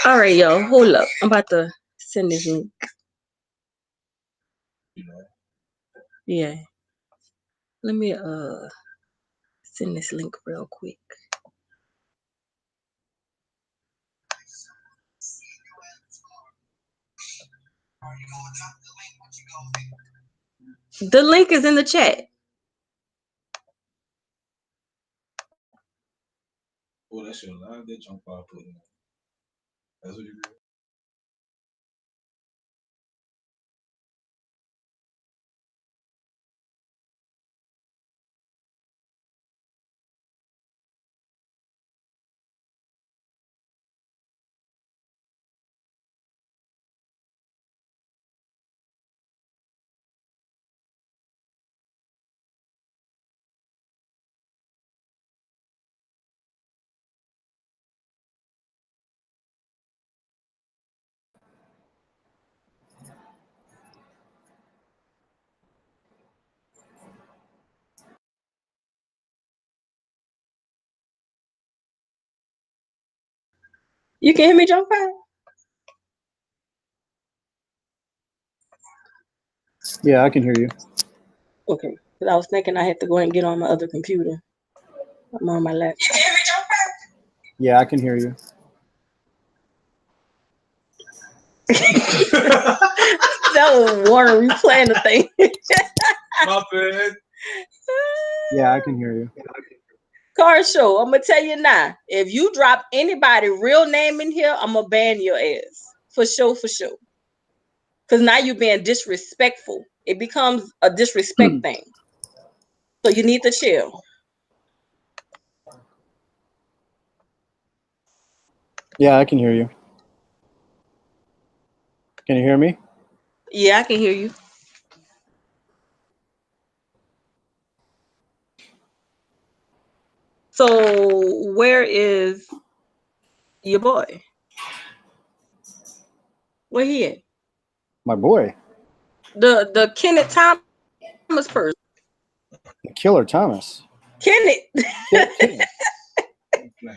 All right, yo, hold up. I'm about to send this link. Yeah. Let me send this link real quick. The link is in the chat. Oh, that's your live that jump out putting. That's what you do. You can hear me, John Fire? Yeah, I can hear you. Okay. Because I was thinking I had to go and get on my other computer. I'm on my laptop. You can hear me, John Fire? Yeah, I can hear you. That was Warner replaying the thing. My bad. Yeah, I can hear you. Car show, I'm gonna tell you now. If you drop anybody real name in here, I'm gonna ban your ass. For sure, for sure. Because now you're being disrespectful. It becomes a disrespect thing. So you need to chill. Yeah, I can hear you. Can you hear me? Yeah, I can hear you. So where is your boy? Where he at? My boy. The Kenneth Thomas person. The Killer Thomas. Kenneth. Kenneth.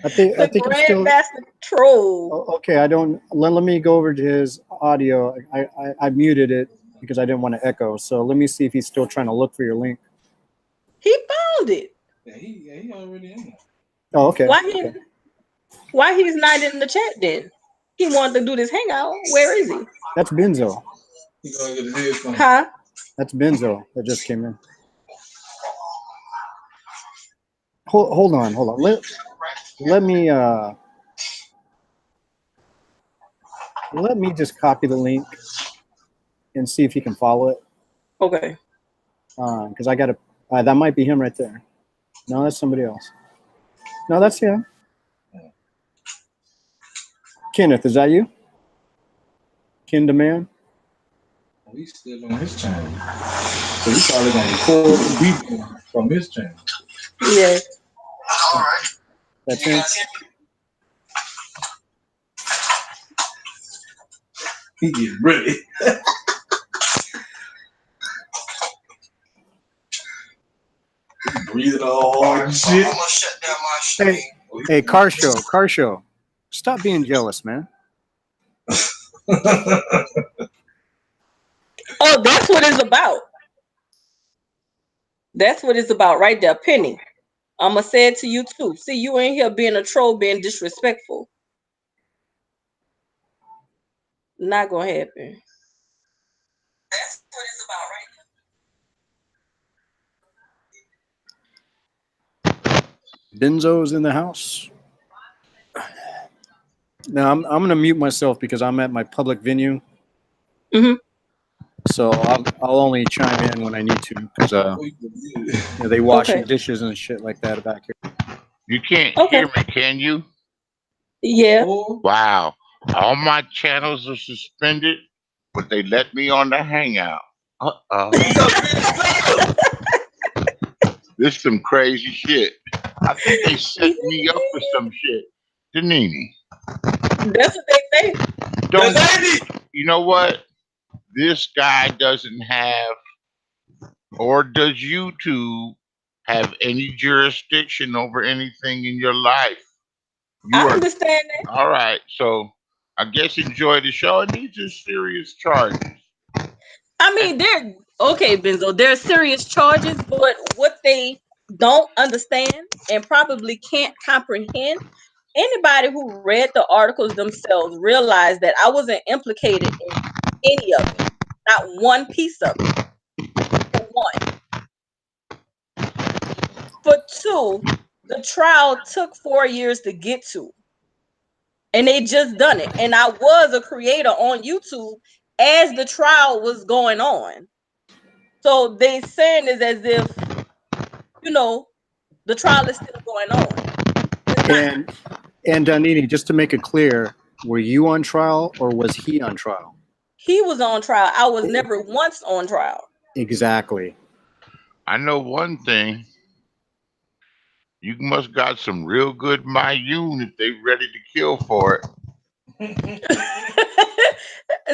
I think I'm still. Grandmaster Troll. Okay, I don't. Let me go over to his audio. I muted it because I didn't want to echo. So let me see if he's still trying to look for your link. He found it. Yeah, he already in there. Oh, okay. Why he's not in the chat then? He wanted to do this hangout. Where is he? That's Benzo. He gonna get his headphones. Huh? That's Benzo that just came in. Hold on. Let me just copy the link and see if he can follow it. Okay. Because I gotta. That might be him right there. No, that's somebody else. No, that's him. Kenneth, is that you? Ken the Man? Oh, he's still on his channel. So he's probably gonna record the beat from his channel. Yes. All right. That's him. He getting ready. Breathing all hard and shit. I'm gonna shut down my stream. Hey, car show. Stop being jealous, man. Oh, that's what it's about. That's what it's about right there, Penny. I'm gonna say it to you too. See, you in here being a troll, being disrespectful. Not gonna happen. That's what it's about right now. Benzo's in the house. Now I'm gonna mute myself because I'm at my public venue. Mm-hmm. So I'll only chime in when I need to because they washing dishes and shit like that back here. You can't hear me, can you? Yeah. Wow. All my channels are suspended, but they let me on the hangout. This is some crazy shit. I think they set me up for some shit. Danini. That's what they say. You know what? This guy doesn't have, or does YouTube have any jurisdiction over anything in your life? You I are understand that. all right. So I guess enjoy the show. And these are serious charges. I mean, they're okay, Benzo. There are serious charges, but what they don't understand and probably can't comprehend, anybody who read the articles themselves realized that I wasn't implicated in any of it, not one piece of it. For one. For two, the trial took 4 years to get to. And they just done it. And I was a creator on YouTube as the trial was going on. So they saying is as if, the trial is still going on. And Donini, just to make it clear, were you on trial or was he on trial? He was on trial. I was never once on trial. Exactly. I know one thing. You must got some real good Mayun if they ready to kill for it.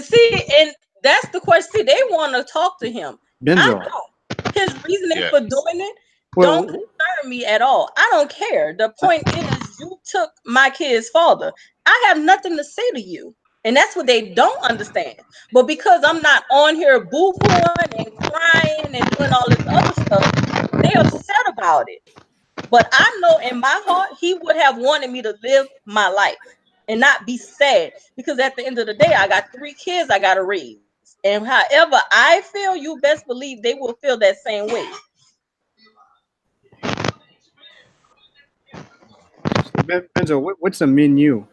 See, and that's the question. See, they want to talk to him. Benzo. I don't. His reasoning for doing it Well, don't concern me at all. I don't care. The point is, you took my kid's father. I have nothing to say to you. And that's what they don't understand. But because I'm not on here boo-hooing and crying and doing all this other stuff, they upset about it. But I know in my heart, he would have wanted me to live my life and not be sad. Because at the end of the day, I got 3 kids I got to raise. And however I feel, you best believe they will feel that same way. Benzo, what's a menu?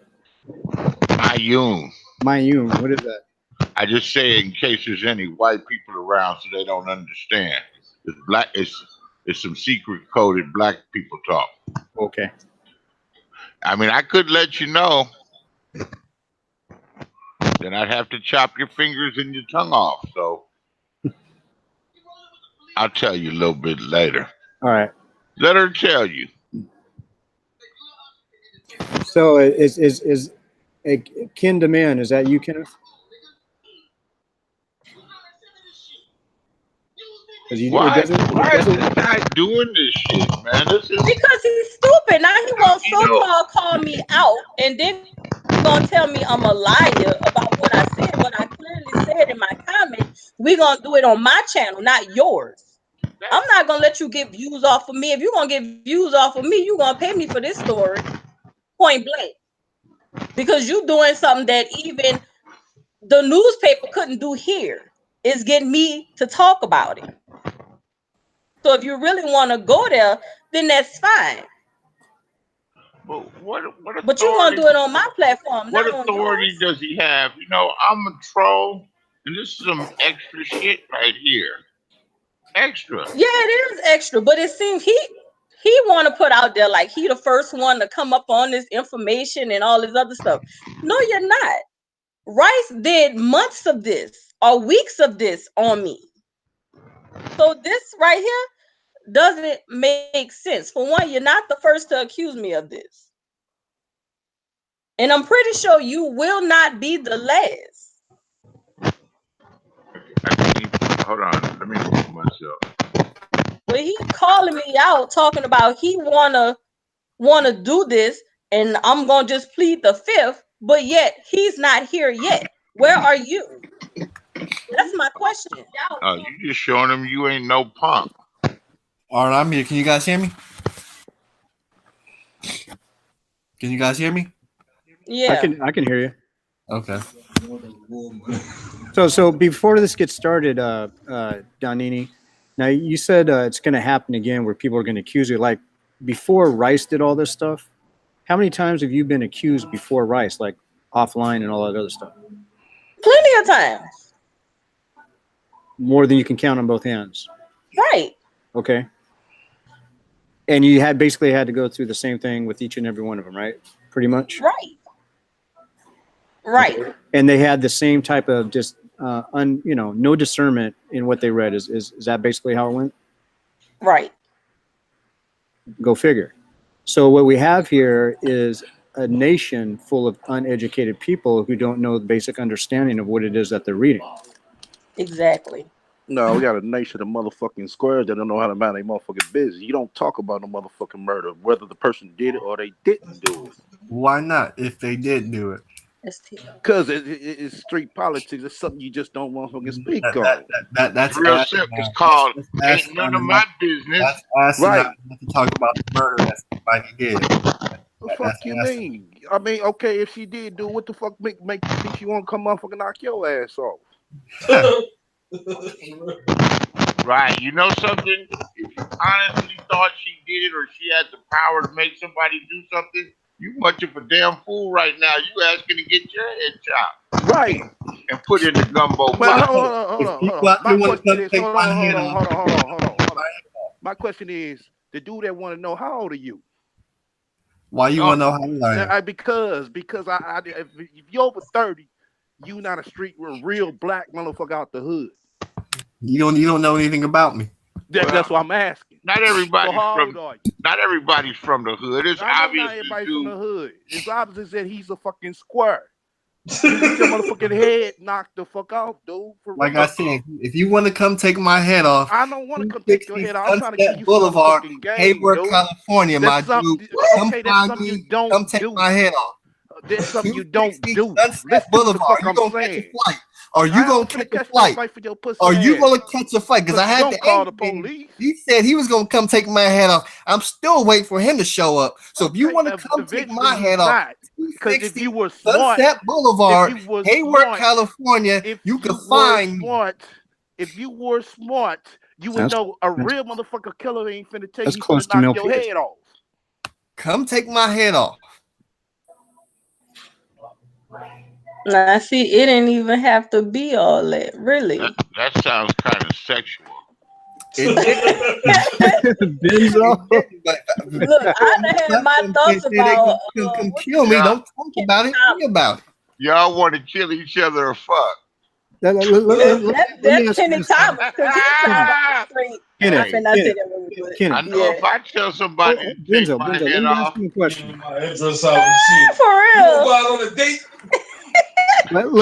Mayun. Mayun, what is that? I just say it in case there's any white people around so they don't understand. It's black. It's some secret coded black people talk. Okay. I mean, I could let you know. Then I'd have to chop your fingers and your tongue off. So I'll tell you a little bit later. All right. Let her tell you. So is a kin to man? Is that you, Kenneth? Why is this guy doing this shit, man? This is because he's stupid. Now he won't so-called call me out and then gonna tell me I'm a liar about what I said, when I clearly said in my comment, we're gonna do it on my channel, not yours. I'm not gonna let you get views off of me. If you're gonna get views off of me, you're gonna pay me for this story, point blank. Because you're doing something that even the newspaper couldn't do here, is getting me to talk about it. So if you really want to go there, then that's fine. But but you're gonna do it on my platform. What authority does he have? You know, I'm a troll, and this is some extra shit right here. Extra. Yeah, it is extra, but it seems he want to put out there like he the first one to come up on this information and all this other stuff. No, you're not. Rice did months of this or weeks of this on me. So this right here doesn't make sense. For one, you're not the first to accuse me of this. And I'm pretty sure you will not be the last. Hold on, let me move myself. But he calling me out, talking about he wanna do this, and I'm gonna just plead the fifth, but yet he's not here yet. Where are you? That's my question. You just showing him you ain't no punk. All right, I'm here. Can you guys hear me? Can you guys hear me? Yeah, I can hear you. Okay. So before this gets started, Donini, now you said it's going to happen again where people are going to accuse you. Like before Rice did all this stuff, how many times have you been accused before Rice, like offline and all that other stuff? plenty of times. More than you can count on both hands. Right. Okay. And you had basically had to go through the same thing with each and every one of them, right? Pretty much. Right. Right. Okay. And they had the same type of just, no discernment in what they read. Is that basically how it went? Right. Go figure. So what we have here is a nation full of uneducated people who don't know the basic understanding of what it is that they're reading. Exactly. No, we got a nation of motherfucking squares that don't know how to mind their motherfucking business. You don't talk about no motherfucking murder, whether the person did it or they didn't do it. Why not? If they did do it, Because it's street politics. It's something you just don't motherfucking speak that, on. that, that, that's It's real asking simple. It's now. called That's Ain't None asking of My enough. Business. That's asking Right. not to talk about the murder that somebody did. What the fuck you mean? I mean, okay, if she did do, what the fuck make you think she want to come motherfucking knock your ass off? Right. You know something? If you honestly thought she did it or she had the power to make somebody do something, you much of a damn fool right now. You asking to get your head chopped. Right. And put in the gumbo Well, pot. hold on. My question is, hold on. My question is, the dude that want to know, how old are you? Why you want to know how old I am? Because if you're over 30, you not a real black motherfucker out the hood. You don't know anything about me. That's what I'm asking. Not everybody's so how from. Old are you? Not everybody's from the hood. It's I know obvious. not everybody's from the hood. It's obvious that he's a fucking square. You get your motherfucking head knocked the fuck off, dude. Like I said, if you want to come take my head off, I don't want to come take your head off. I'm trying to give you Boulevard, some game, Hayward, dude. California, that's my dude. Okay, that's something you don't come take my head off. That's something you don't do. Sunset Boulevard. You gonna catch a flight? Are you gonna catch a flight? Are you gonna catch a flight? Because I had to call the police. He said he was gonna come take my head off. I'm still waiting for him to show up. So if you want to come take my head off, because if you were smart, Sunset Boulevard, Hayward, California, you can find me. If you were smart, you would know a real motherfucker killer ain't finna take you close to knock your head off. Come take my head off. Now, see, it didn't even have to be all that, really. That sounds kind of sexual. Benzo. Look, I done had my thoughts about. Come kill me. Don't talk about it. Think about it. Y'all want to kill each other or fuck? That's Kenny Thomas. I know if I tell somebody to take my head off. For real. You go out on a date. Let me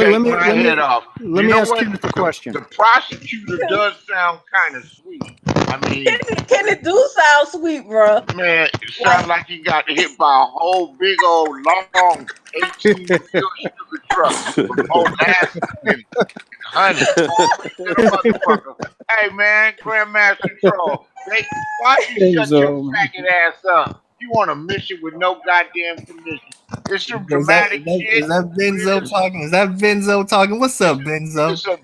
ask you the question. The prosecutor does sound kind of sweet. I mean, can it do sound sweet, bro? Man, it sounds like he got hit by a whole big old long 18-wheel sugar truck from Molasses and honey. Hey man, Grandmaster Troll, why you shut your faggot ass up? You on a mission with no goddamn commission. It's some dramatic shit. Is that Benzo talking? Is that Benzo talking? What's up, Benzo? It's some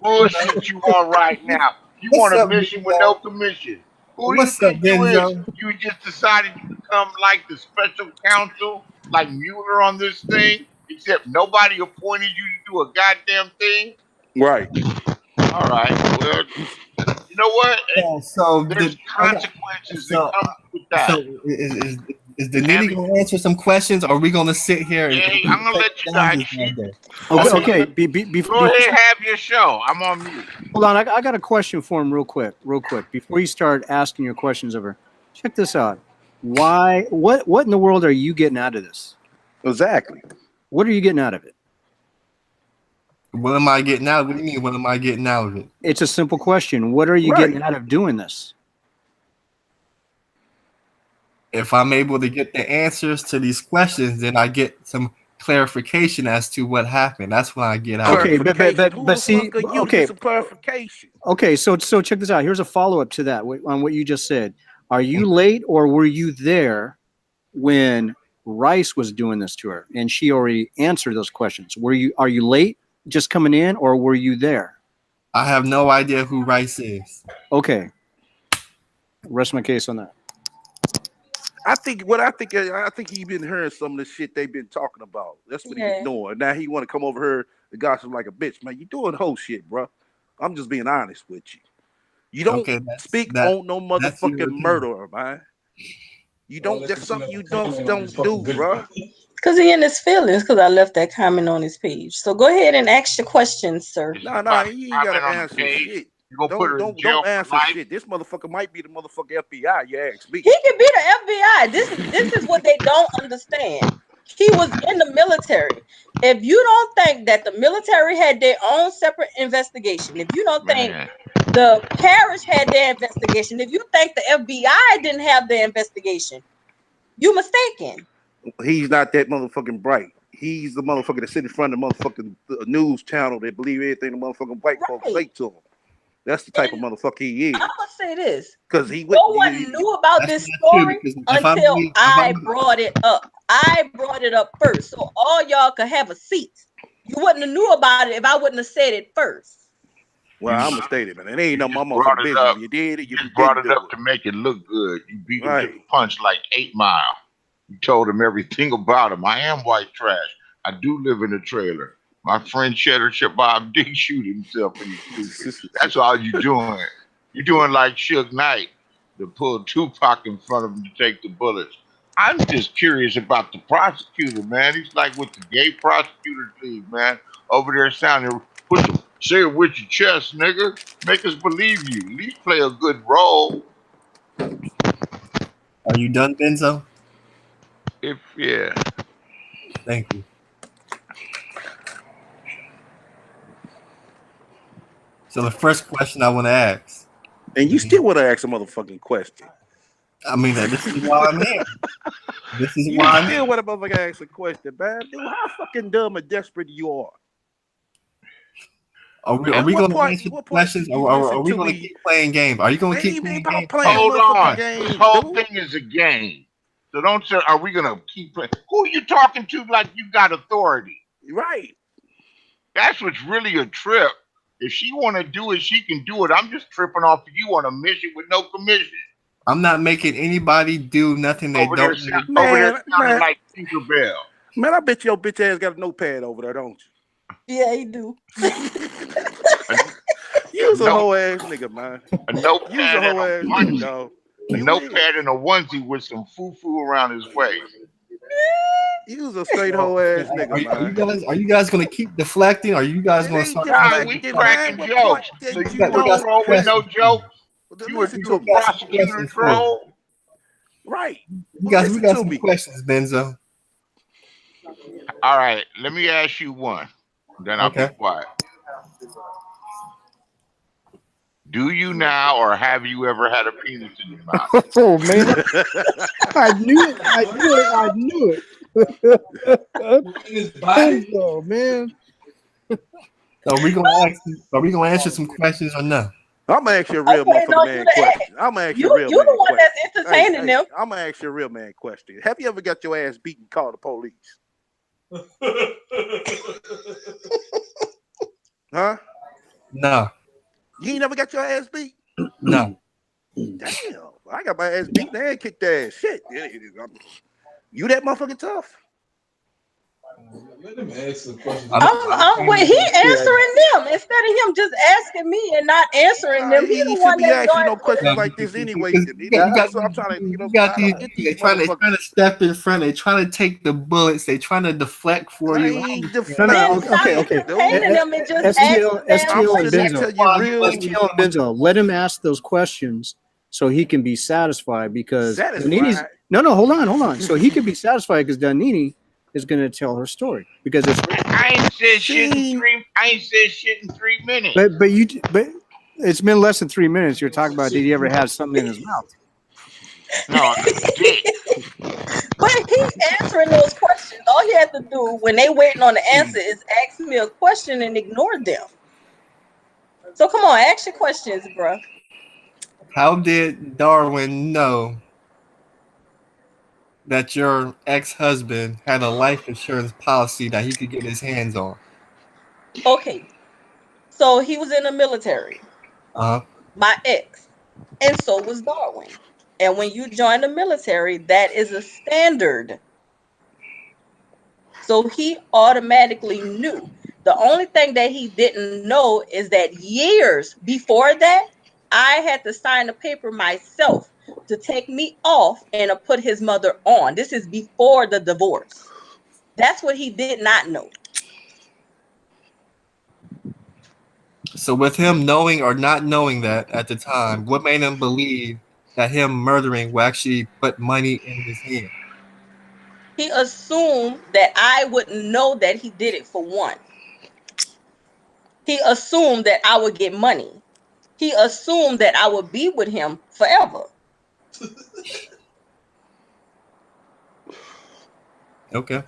bullshit you on right now. You want a mission with no commission. Who do you think you is? You just decided to become like the special counsel, like Mueller on this thing, except nobody appointed you to do a goddamn thing? Right. All right. Well, you know what? Yeah, so there's consequences that come with that. So is Danini going to answer some questions, or are we going to sit here? I'm going to let you guys shoot. Okay. Go ahead, have your show. I'm on mute. Hold on. I got a question for him real quick. Before you start asking your questions of her, check this out. What in the world are you getting out of this? Exactly. What are you getting out of it? What am I getting out? What do you mean, what am I getting out of it? It's a simple question. What are you getting out of doing this? If I'm able to get the answers to these questions, then I get some clarification as to what happened. That's when I get out. Okay, but see, okay, some clarification. Okay, so check this out. Here's a follow-up to that on what you just said. Are you late, or were you there when Rice was doing this to her and she already answered those questions? Are you late, just coming in, or were you there? I have no idea who Rice is. Okay, rest my case on that. I think he been hearing some of the shit they've been talking about. That's what he's doing. Now he want to come over here and gossip like a bitch. Man, you doing whole shit, bro. I'm just being honest with you. You don't speak on no murderer, man. You don't. That's something you don't do, bro. Because he in his feelings. Because I left that comment on his page. So go ahead and ask your questions, sir. No, you ain't gotta answer shit. Don't answer shit. This motherfucker might be the motherfucking FBI. You ask me. He could be the FBI. This is what they don't understand. He was in the military. If you don't think that the military had their own separate investigation, if you don't think the parish had their investigation, if you think the FBI didn't have their investigation, you're mistaken. He's not that motherfucking bright. He's the motherfucker that sit in front of the motherfucking news channel that believe everything the motherfucking white folks say to him. That's the type of motherfucker he is. I'm gonna say this because no one knew about this story until I brought it up. I brought it up first, so all y'all could have a seat. You wouldn't have knew about it if I wouldn't have said it first. Well, I'm gonna state it, man. It ain't no motherfucking business. You did it. You just brought it up to make it look good. You beat him to the punch like 8 Mile. You told him everything about him. I am white trash. I do live in a trailer. My friend Cheddar Shabab did shoot himself in the stupid. That's all you doing. You're doing like Suge Knight to pull Tupac in front of him to take the bullets. I'm just curious about the prosecutor, man. He's like with the gay prosecutors league, man. Over there sounding, say it with your chest, nigga. Make us believe you. At least play a good role. Are you done, Benzo? Yeah. Thank you. So the first question I want to ask, and you still want to ask a motherfucking question. I mean, this is why I'm here. This is why I'm still want to motherfucking ask a question, man. Dude, how fucking dumb and desperate you are. Are we going to answer questions, or are we going to keep playing games? Are you going to keep playing games? Hold on. This whole thing is a game. So don't say, are we going to keep playing? Who are you talking to like you got authority? Right. That's what's really a trip. If she want to do it, she can do it. I'm just tripping off of you on a mission with no commission. I'm not making anybody do nothing they over there, don't. Over there sounding like Tinkerbell. Man, I bet your bitch ass got a notepad over there, don't you? Yeah, he do. You's a whole ass nigga, man. A notepad. You's a whole ass nigga, dog. A notepad and a onesie with some foo-foo around his waist. You's a straight whole ass nigga, man. Are you guys gonna keep deflecting? Are you guys gonna start? Nah, we cracking jokes. So you don't roll with no jokes. You would do a prosecutor's role. Right. We got some questions, Benzo. All right, let me ask you one. Then I'll be quiet. Do you now, or have you ever had a penis in your mouth? Oh man, I knew it. Oh man. So are we gonna answer some questions or no? I'm gonna ask you a real motherfucking man question. I'm gonna ask you a real you man the one question. that's entertaining them. I'm gonna ask you a real man question. Have you ever got your ass beaten and called the police? Huh? No. You ain't never got your ass beat? No. Damn. I got my ass beat and kicked ass. Shit. You that motherfucking tough? Let him ask the question. Wait, he answering them instead of him just asking me and not answering them. He should be asking no questions like this anyway. That's what I'm trying to, they're trying to step in front. They're trying to take the bullets. They're trying to deflect for you. Okay. STL and Benzo, let him ask those questions so he can be satisfied because Danini's, hold on. So he can be satisfied because Danini is going to tell her story because it's. I ain't said shit in 3 minutes. But it's been less than 3 minutes. You're talking about did he ever have something in his mouth? No, dick. But he's answering those questions. All he had to do when they waiting on the answer is ask me a question and ignore them. So come on, ask your questions, bro. How did Darwin know that your ex-husband had a life insurance policy that he could get his hands on? Okay. So he was in the military. My ex. And so was Darwin. And when you join the military, that is a standard. So he automatically knew. The only thing that he didn't know is that years before that, I had to sign a paper myself to take me off and to put his mother on. This is before the divorce. That's what he did not know. So with him knowing or not knowing that at the time, what made him believe that him murdering will actually put money in his hand? He assumed that I wouldn't know that he did it for one. He assumed that I would get money. He assumed that I would be with him forever. Okay.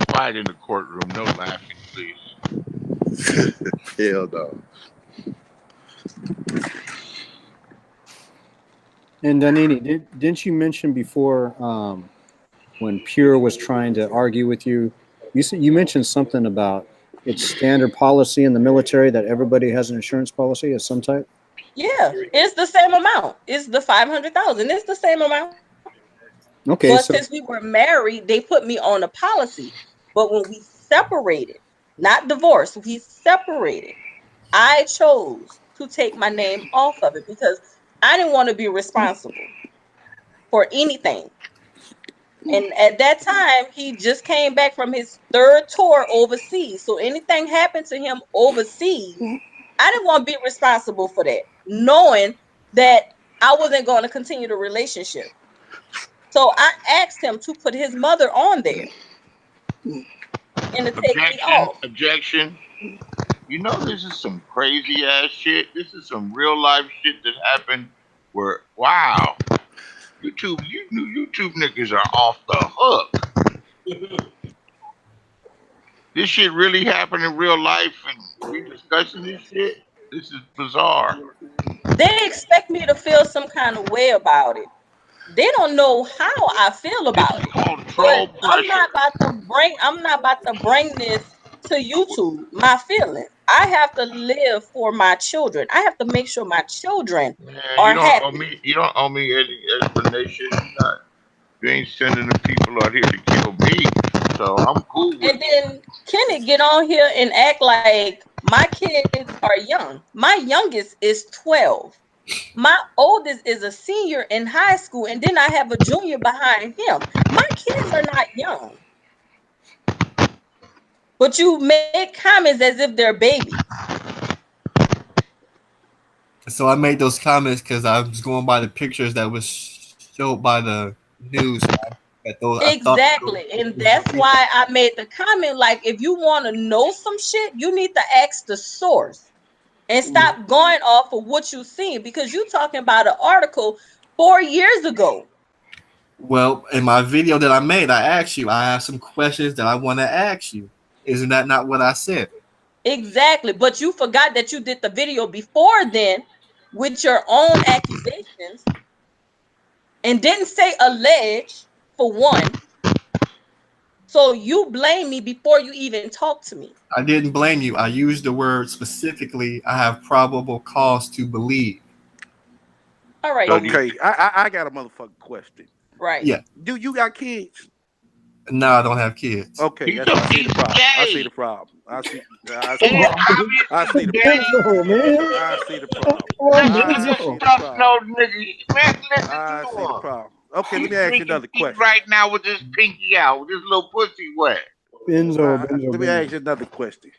Quiet in the courtroom. No laughing, please. Hell no. And Danini, didn't you mention before when Pure was trying to argue with you? You mentioned something about it's standard policy in the military that everybody has an insurance policy of some type. Yeah, it's the same amount. It's the $500,000. It's the same amount. Okay, but so since we were married, they put me on a policy. But when we separated, not divorced, we separated, I chose to take my name off of it because I didn't want to be responsible for anything. And at that time, he just came back from his third tour overseas. So anything happened to him overseas, I didn't want to be responsible for that, knowing that I wasn't going to continue the relationship. So I asked him to put his mother on there and to take me off. Objection. You know, this is some crazy ass shit. This is some real life shit that happened where, wow, YouTube niggas are off the hook. This shit really happened in real life and we discussing this shit? This is bizarre. They expect me to feel some kind of way about it. They don't know how I feel about it. But I'm not about to bring this to YouTube, my feelings. I have to live for my children. I have to make sure my children are happy. You don't owe me any explanation. You ain't sending the people out here to kill me. So I'm cool with And then Kenny get on here and act like my kids are young. My youngest is 12. My oldest is a senior in high school, and then I have a junior behind him. My kids are not young. But you make comments as if they're babies. So I made those comments because I was going by the pictures that was showed by the news. Exactly. And that's why I made the comment, like, if you want to know some shit, you need to ask the source. And stop going off of what you seen, because you're talking about an article 4 years ago. Well, in my video that I made, I asked you, I have some questions that I want to ask you. Isn't that not what I said? Exactly. But you forgot that you did the video before then with your own accusations and didn't say allege for one. So you blame me before you even talk to me. I didn't blame you. I used the word specifically. I have probable cause to believe. All right. Okay, I got a motherfucking question. Right. Yeah. Do you got kids? No, I don't have kids. Okay, I see the problem. I see the problem. I see the problem. Okay, let me ask you another question. Right now with this pinky out, with this little pussy wet. Let me ask you another question.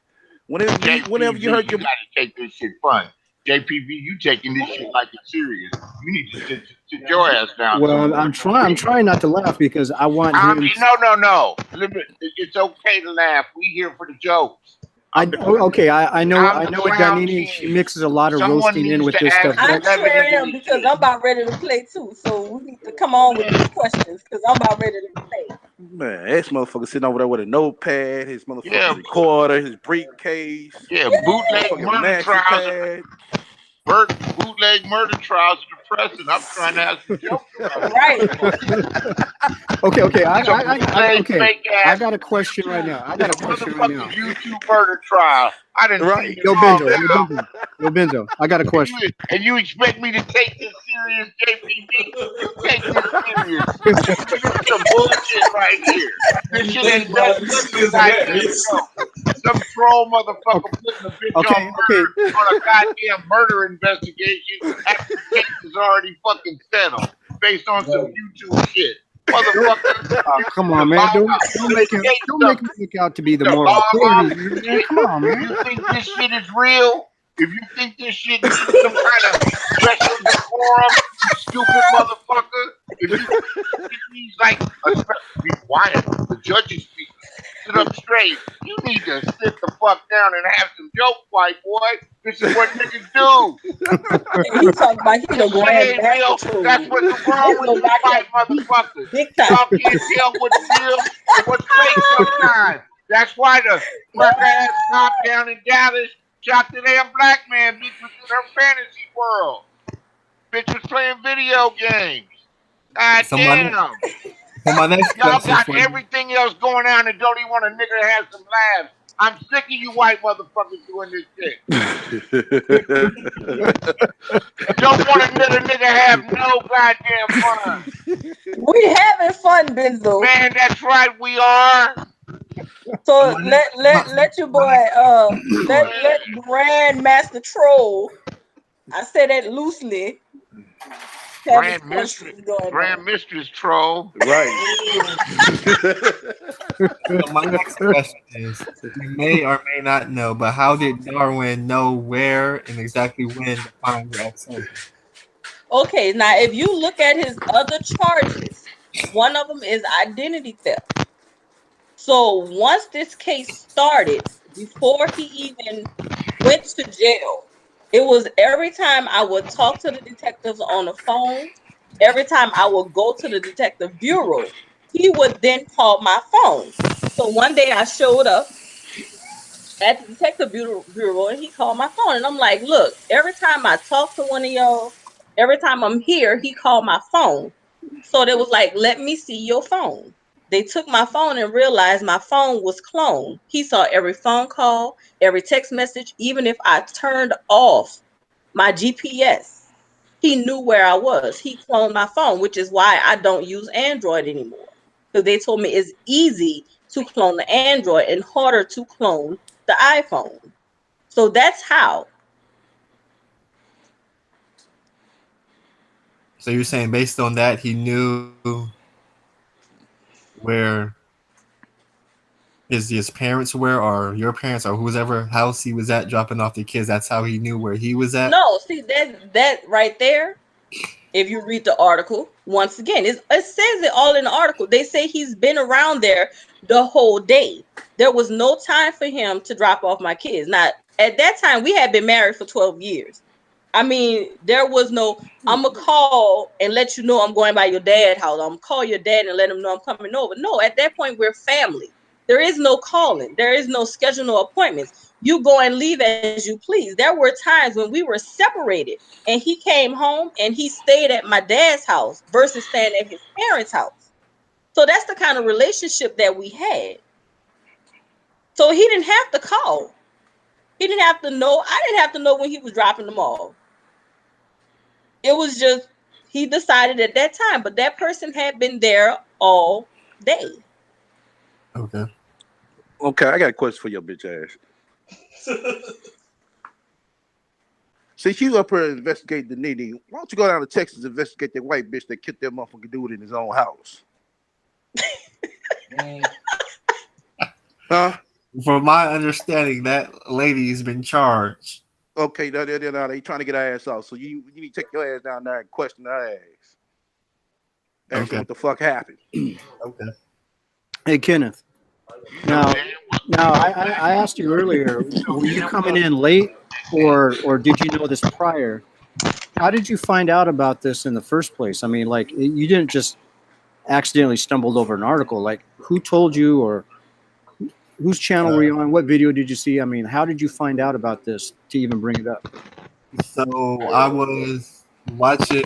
Whenever you heard your, gotta take this shit fun. JPV, you taking this shit like it's serious. You need to sit your ass down. Well, I'm trying not to laugh because I want him. No. It's okay to laugh. We here for the jokes. I know what Danini, she mixes a lot of roasting in with this stuff. I sure am, because I'm about ready to play too. So we need to come on with these questions because I'm about ready to play. Man, this motherfucker sitting over there with a notepad, his motherfucking recorder, his briefcase. Yeah, bootleg murder trials. Bootleg murder trials are depressing. I'm trying to have some jokes. Right. Okay. I got a question right now. YouTube murder trial. I didn't. Right. Yo, Benzo. I got a question. And you expect me to take this serious, JPB? You take this serious. This is some bullshit right here. This shit ain't some troll motherfucker putting a bitch on a goddamn murder investigation after the case is already fucking settled based on some YouTube shit. Motherfucker. Come on, man. Don't make me look out to be the moral authority. Come on, man. You think this shit is real? If you think this shit is some kind of special decorum, you stupid motherfucker. If you think these like This is what niggas do. He talking about he the Shit ain't real. That's what's wrong with you white motherfuckers. Y'all can't tell what's real and what's fake sometimes. That's why the black ass cop down in Dallas shot the damn black man. Bitch was in her fantasy world. Bitch was playing video games. God damn. So my next Y'all question got for you. everything else going on and don't even want a nigga to have some laughs. I'm sick of you white motherfuckers doing this shit. Don't want to let a nigga have no goddamn fun. We having fun, Benzo. Man, that's right, we are. So let your boy let Grandmaster Troll. I say that loosely. Grand Mistress Troll. Right. So my next question is: you may or may not know, but how did Darwin know where and exactly when to find your ex-husband? Okay, now if you look at his other charges, one of them is identity theft. So once this case started, before he even went to jail, it was every time I would talk to the detectives on the phone, every time I would go to the detective bureau, he would then call my phone. So one day I showed up at the detective bureau and he called my phone. And I'm like, look, every time I talk to one of y'all, every time I'm here, he called my phone. So they was like, let me see your phone. They took my phone and realized my phone was cloned. He saw every phone call, every text message, even if I turned off my GPS. He knew where I was. He cloned my phone, which is why I don't use Android anymore. Because they told me it's easy to clone the Android and harder to clone the iPhone. So that's how. So you're saying based on that, he knew where his parents were, or your parents, or whoever house he was at dropping off the kids. That's how he knew where he was at. No, see that right there. If you read the article, once again, it says it all in the article. They say he's been around there the whole day. There was no time for him to drop off my kids. Now, at that time, we had been married for 12 years. I mean, there was no, I'm going to call and let you know I'm going by your dad's house. I'm going to call your dad and let him know I'm coming over. No, at that point, we're family. There is no calling. There is no schedule, no appointments. You go and leave as you please. There were times when we were separated and he came home and he stayed at my dad's house versus staying at his parents' house. So that's the kind of relationship that we had. So he didn't have to call. He didn't have to know. I didn't have to know when he was dropping them off. It was just, he decided at that time, but that person had been there all day. Okay. Okay, I got a question for your bitch ass. Since you up here investigating the Nene, why don't you go down to Texas and investigate that white bitch that killed that motherfucking dude in his own house? Huh? From my understanding, that lady's been charged. Okay, no, they trying to get her ass off. So you need to take your ass down there and question her ass. Ask her what the fuck happened. Okay. Hey, Kenneth. Now I asked you earlier, were you coming in late or did you know this prior? How did you find out about this in the first place? I mean, like, you didn't just accidentally stumbled over an article. Like, who told you, or whose channel were you on? What video did you see? I mean, how did you find out about this to even bring it up? So I was watching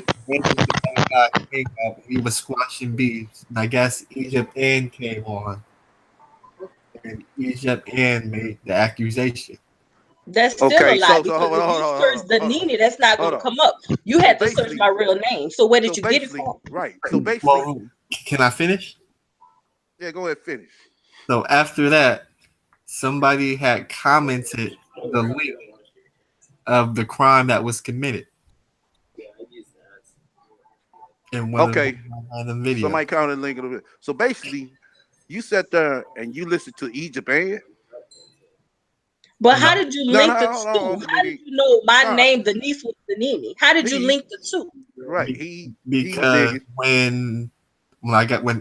he was squashing beefs, and I guess Egypt N came on, and Egypt N made the accusation. That's still a lie, because if you search the Nene, that's not going to come up. You had to search my real name. So where did you get it from? Right. So basically, can I finish? Yeah, go ahead, finish. So after that, somebody had commented the link of the crime that was committed. Okay. Somebody commented the link of it. So basically, you sat there and you listened to Egypt N. But how did you link the two? How did you know my name, Denise, was the Nene? How did you link the two? Right. Because when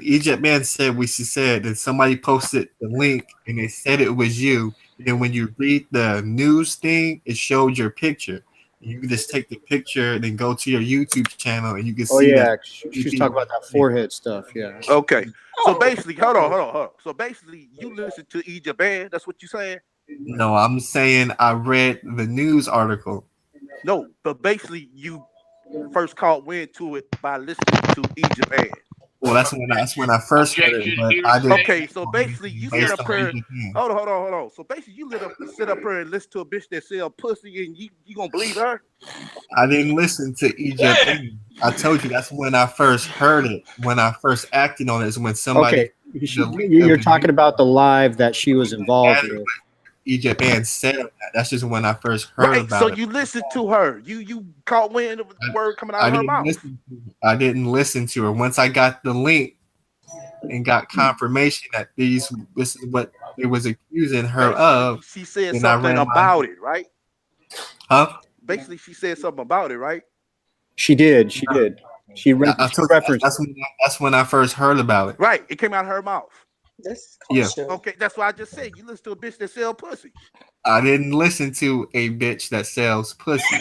Egypt Man said what she said, and somebody posted the link and they said it was you, Then when you read the news thing, it showed your picture. You can just take the picture and then go to your YouTube channel and you can Oh see yeah, that. she's talking about that forehead stuff. Yeah. Okay. So Oh, basically, hold on. So basically, you listen to Egypt Band. That's what you saying? No, I'm saying I read the news article. No, but basically, you first caught wind to it by listening to Egypt Band. Well, that's when I first heard it, but I didn't. Okay, so basically, you sit based up on here. Egypt Band. Hold on. So basically, you sit up here and listen to a bitch that sell pussy, and you gonna believe her? I didn't listen to Egypt Band. I told you that's when I first heard it. When I first acted on it is when somebody. Okay, you're talking about the live that she was involved That's with. what Egypt Band said that. That's just when I first heard Right. about So it. you listened to her. You caught wind of the word coming out of her mouth. I didn't listen to her. Once I got the link and got confirmation that this is what it was accusing her of. She said then something about it, right? Huh? Basically, she said something about it, right? She did. She referenced. That's when I first heard about it. Right. It came out of her mouth. that's Yeah. kosher. Okay, that's why I just said you listen to a bitch that sell pussy. I didn't listen to a bitch that sells pussy.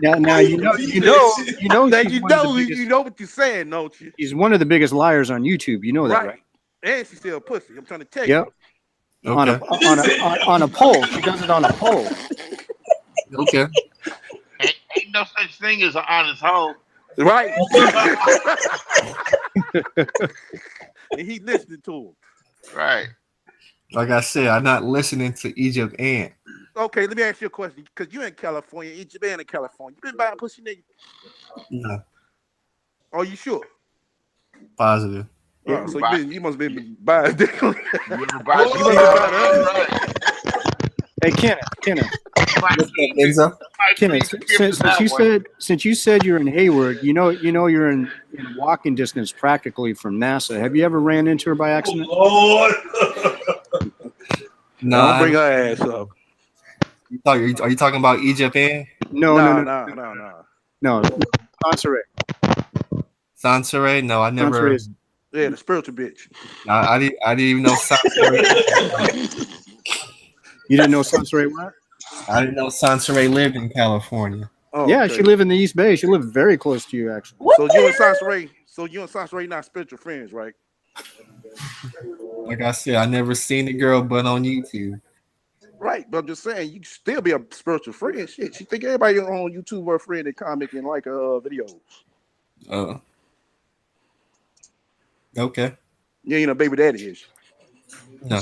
Now you know. That she's you one of the know biggest- you know what you're saying, don't you? She's one of the biggest liars on YouTube. You know that, right? And she sell pussy. I'm trying to tell Yep. you. Okay. On a poll. She does it on a poll. Okay. Ain't no such thing as an honest hoe. Right. And he listening to him. Right. Like I said, I'm not listening to Egypt Ant. Okay, let me ask you a question. Because you're in California, Egypt Band in California. You been buying pussy, nigga? No, Are you sure? positive. Oh, so you must have been buying dick. You ever buy You must have been buying right. Hey, Kenneth, since you said you're in Hayward, you know you're in walking distance practically from NASA. Have you ever ran into her by accident? Lord. No, Don't bring her ass up. are you talking about Egypt Ant? No. Sansaray. Sansaray? No, I never. Sansaray is- Yeah, the spiritual bitch. I didn't even know Sansaray. You didn't know Sansaray what? I didn't know Sansaray lived in California. Oh, Yeah, okay. she lived in the East Bay. She lived very close to you, actually. What So the you and hell? Sansaray not spiritual friends, right? Like I said, I never seen the girl but on YouTube. Right, but I'm just saying you can still be a spiritual friend. Shit, she think everybody on YouTube her friend and comment and like videos. Okay. Yeah, you know, baby daddy is. No.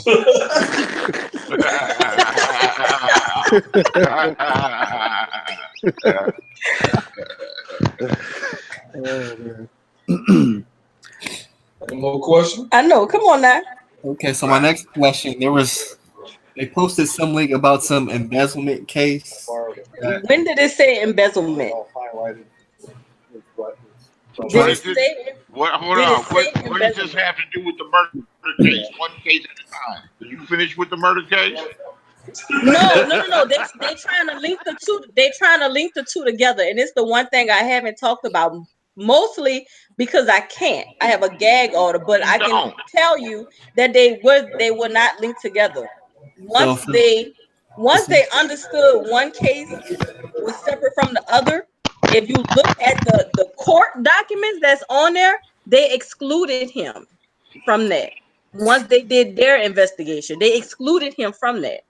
Any more questions? I know. Come on now. Okay, so my next question, they posted some link about some embezzlement case. When did it say embezzlement? What Did it is it? say? Hold Did on. it say What does this have to do with the murder case? One case at a time. Did you finish with the murder case? No. They trying to link the two. They trying to link the two together, and it's the one thing I haven't talked about. Mostly because I can't. I have a gag order, but I can tell you that they were not linked together. Once they understood one case was separate from the other, if you look at the court documents that's on there, they excluded him from that. Once they did their investigation, they excluded him from that.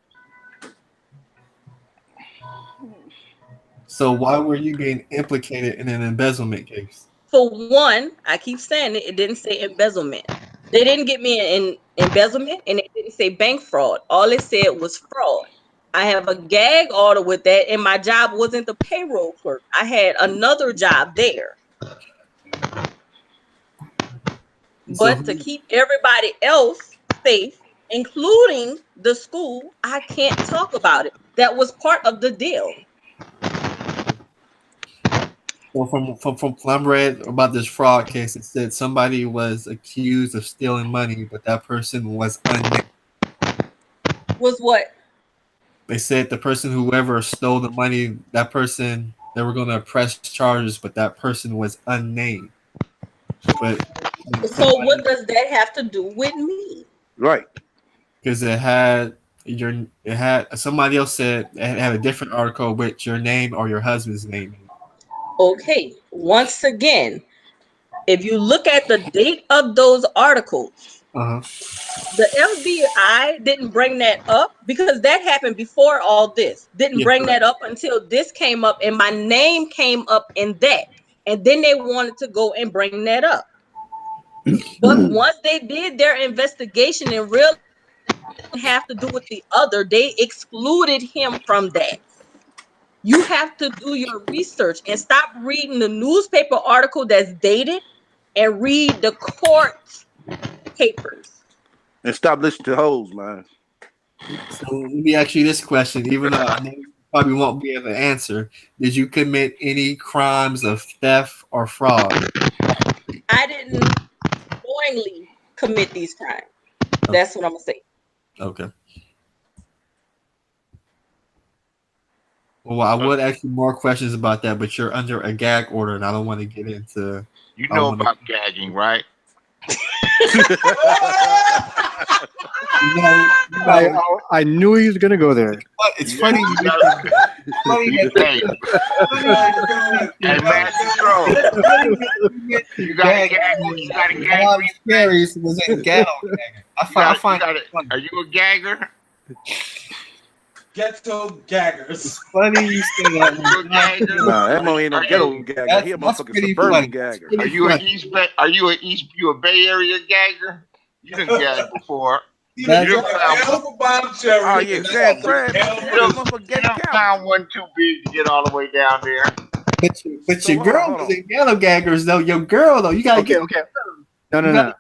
So why were you being implicated in an embezzlement case? For one, I keep saying it didn't say embezzlement. They didn't get me in embezzlement, and it didn't say bank fraud. All it said was fraud. I have a gag order with that, and my job wasn't the payroll clerk. I had another job there. But to keep everybody else safe, including the school, I can't talk about it. That was part of the deal. Well, from I read about this fraud case, it said somebody was accused of stealing money, but that person was unnamed. Was what? They said the person, whoever stole the money, that person, they were going to press charges, but that person was unnamed. But so what does that have to do with me? Right. Because somebody else said it had a different article with your name or your husband's name. Okay, once again, if you look at the date of those articles, the FBI didn't bring that up because that happened before all this. Didn't bring that up until this came up, and my name came up in that. And then they wanted to go and bring that up. But once they did their investigation and real have to do with the other, they excluded him from that. You have to do your research and stop reading the newspaper article that's dated and read the court papers. And stop listening to hoes, man. So let me ask you this question, even though I know you probably won't be able to answer. Did you commit any crimes of theft or fraud? I didn't knowingly commit these crimes. That's what I'm gonna say. Okay. Well, I would ask you more questions about that, but you're under a gag order, and I don't want to get into. You know about gagging, right? I knew he was going to go there. It's funny. Hey, man, control. You got a gag. You got a gag. Scaries was in ghetto. I find it. Are you a gagger? Ghetto gaggers. It's funny you say that. Nah, that ain't no ghetto gagger. He a motherfucking suburban gagger. Are you a Bay Area gagger? You didn't gag before. You done found one too big to get all the way down there. But your girl was in ghetto gaggers though. Your girl though, you gotta get okay. No.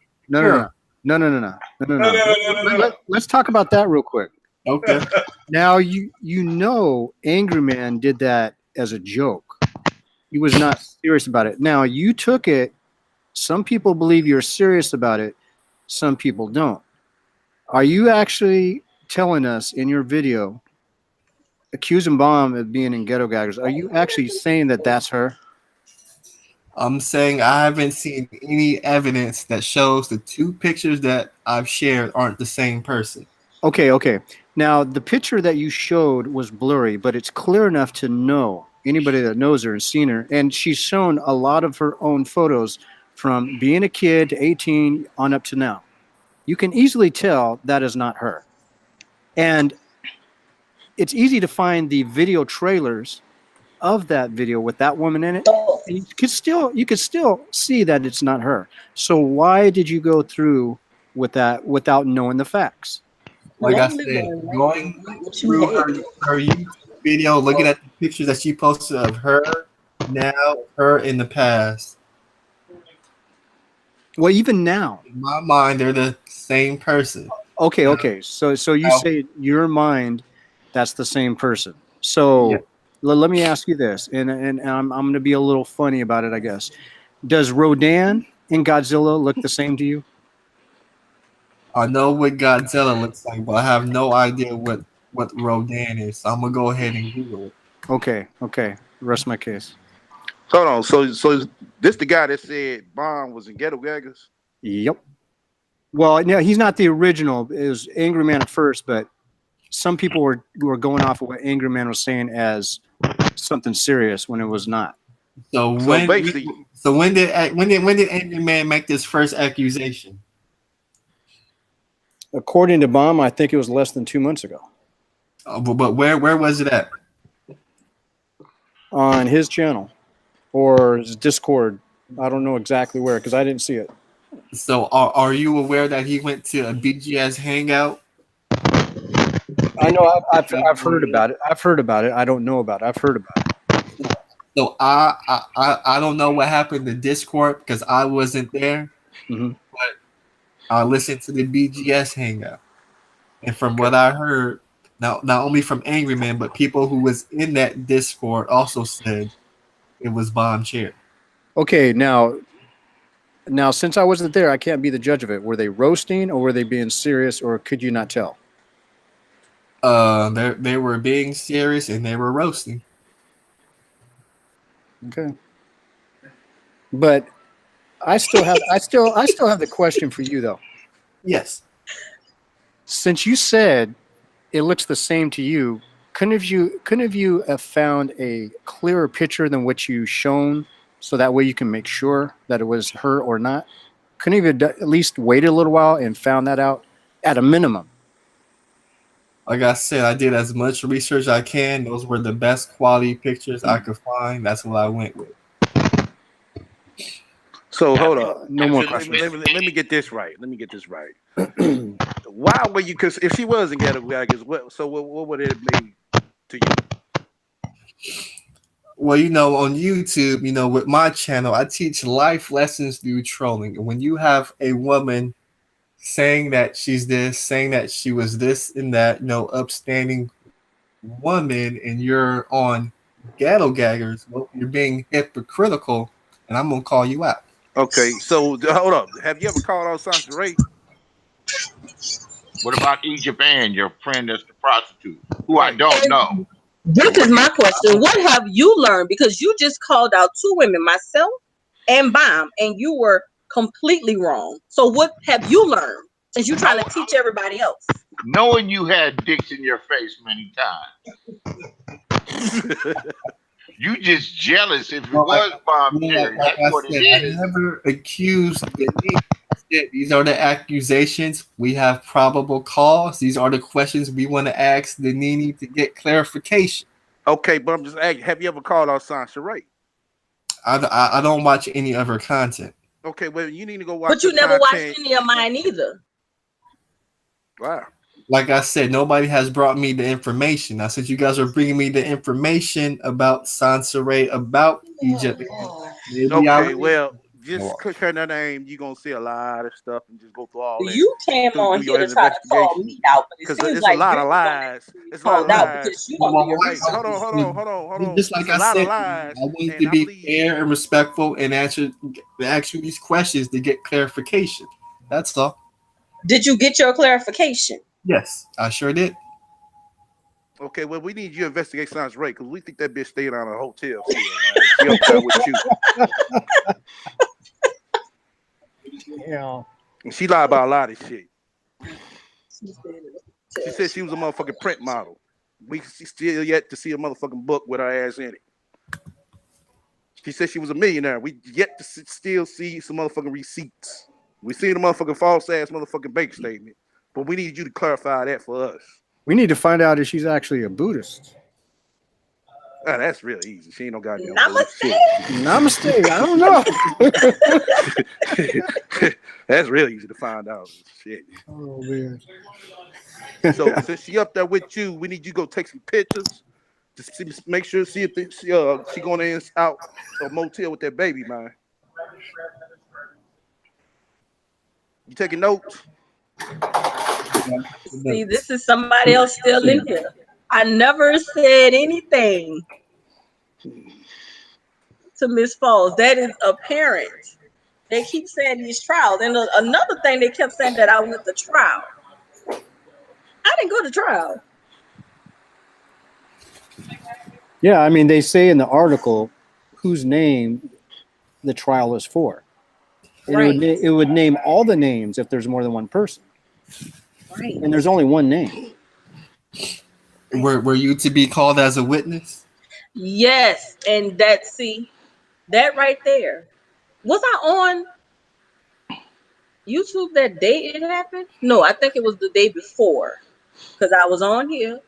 Let's talk about that real quick. Okay. Now you know Angry Man did that as a joke. He was not serious about it. Now you took it. Some people believe you're serious about it. Some people don't. Are you actually telling us in your video, accusing Bomb of being in ghetto gaggers? Are you actually saying that that's her? I'm saying I haven't seen any evidence that shows the two pictures that I've shared aren't the same person. Okay. Now, the picture that you showed was blurry, but it's clear enough to know anybody that knows her and seen her. And she's shown a lot of her own photos from being a kid to 18 on up to now. You can easily tell that is not her. And it's easy to find the video trailers of that video with that woman in it. You could still see that it's not her. So why did you go through with that without knowing the facts? Like I said, going through her YouTube video, looking at the pictures that she posted of her now, her in the past. Well, even now, in my mind, they're the same person. Okay. So you say your mind, that's the same person. So let me ask you this, and I'm going to be a little funny about it, I guess. Does Rodan and Godzilla look the same to you? I know what Godzilla looks like, but I have no idea what Rodan is. So I'm gonna go ahead and Google it. Okay. Rest my case. Hold on. So this the guy that said Bond was in ghetto gaggers? Yep. Well, no, he's not the original. It was Angry Man at first, but some people were going off of what Angry Man was saying as something serious when it was not. So when did Angry Man make this first accusation? According to Bomb, I think it was less than 2 months ago. But where was it at? On his channel or his Discord. I don't know exactly where because I didn't see it. So are you aware that he went to a BGS hangout? I know. I've heard about it. I don't know about it. I've heard about it. So I don't know what happened to Discord because I wasn't there. Mm-hmm. But I listened to the BGS hangout, and from what I heard, not only from Angry Man, but people who was in that Discord also said it was Bomb Chair. Okay, now since I wasn't there, I can't be the judge of it. Were they roasting or were they being serious, or could you not tell? They were being serious and they were roasting. Okay, but I still have the question for you though. Yes. since you said it looks the same to you, couldn't you have found a clearer picture than what you shown, so that way you can make sure that it was her or not? Couldn't you have at least waited a little while and found that out at a minimum? Like I said, I did as much research I can. Those were the best quality pictures I could find. That's what I went with. So hold up. No more Let me, questions. let me get this right. Why were you? Because if she wasn't ghetto gaggers, what would it have made to you? Well, on YouTube, with my channel, I teach life lessons through trolling. And when you have a woman saying that she's this, saying that she was this and that, upstanding woman, and you're on ghetto gaggers, well, you're being hypocritical, and I'm gonna call you out. Okay, so hold up. Have you ever called out Sansa Ray? What about Egypt Ann, your friend that's the prostitute, who I don't know? This is my question. What have you learned? Because you just called out two women, myself and Bomb, and you were completely wrong. So what have you learned since you're trying to teach everybody else? Knowing you had dicks in your face many times. You just jealous if it was Bomb Jerry. That's what it is. I never accused the These are the accusations. We have probable cause. These are the questions we want to ask the Nene to get clarification. Okay, but I'm just asking, have you ever called out Sansa Ray? I don't watch any of her content. Okay, well, you need to go watch. But you never watched any of mine either. Wow. Like I said, nobody has brought me the information. I said you guys are bringing me the information about Sansa Ray, about Egypt. Okay, well, just click her name. You're going to see a lot of stuff and just go through all that. You came on here to try to call me out, but it seems like a lot of lies. It's a lot of lies. Hold on. Just like I said, I want to be fair and respectful and ask you these questions to get clarification. That's all. Did you get your clarification? Yes, I sure did. Okay, well, we need you to investigate Sansa Ray because we think that bitch stayed on a hotel. She up there with you. Yeah. And she lied about a lot of shit. She said she was a motherfucking print model. We still yet to see a motherfucking book with her ass in it. She said she was a millionaire. We yet to still see some motherfucking receipts. We seen a motherfucking false ass motherfucking bank statement. But we need you to clarify that for us. We need to find out if she's actually a Buddhist. Oh, that's real easy. She ain't no goddamn Namaste. Namaste. I don't know. That's real easy to find out. Shit. Oh man. So since she up there with you, we need you to go take some pictures. Just make sure see if she going in out a motel with that baby, man. You taking notes? See, this is somebody else still in here. I never said anything to Miss Falls. That is apparent. They keep saying these trials. And another thing, they kept saying that I went to trial. I didn't go to trial. Yeah, I mean, they say in the article whose name the trial is for. And right. It would name all the names if there's more than one person. Right. And there's only one name. Were you to be called as a witness? Yes, and that right there. Was I on YouTube that day it happened? No, I think it was the day before, because I was on here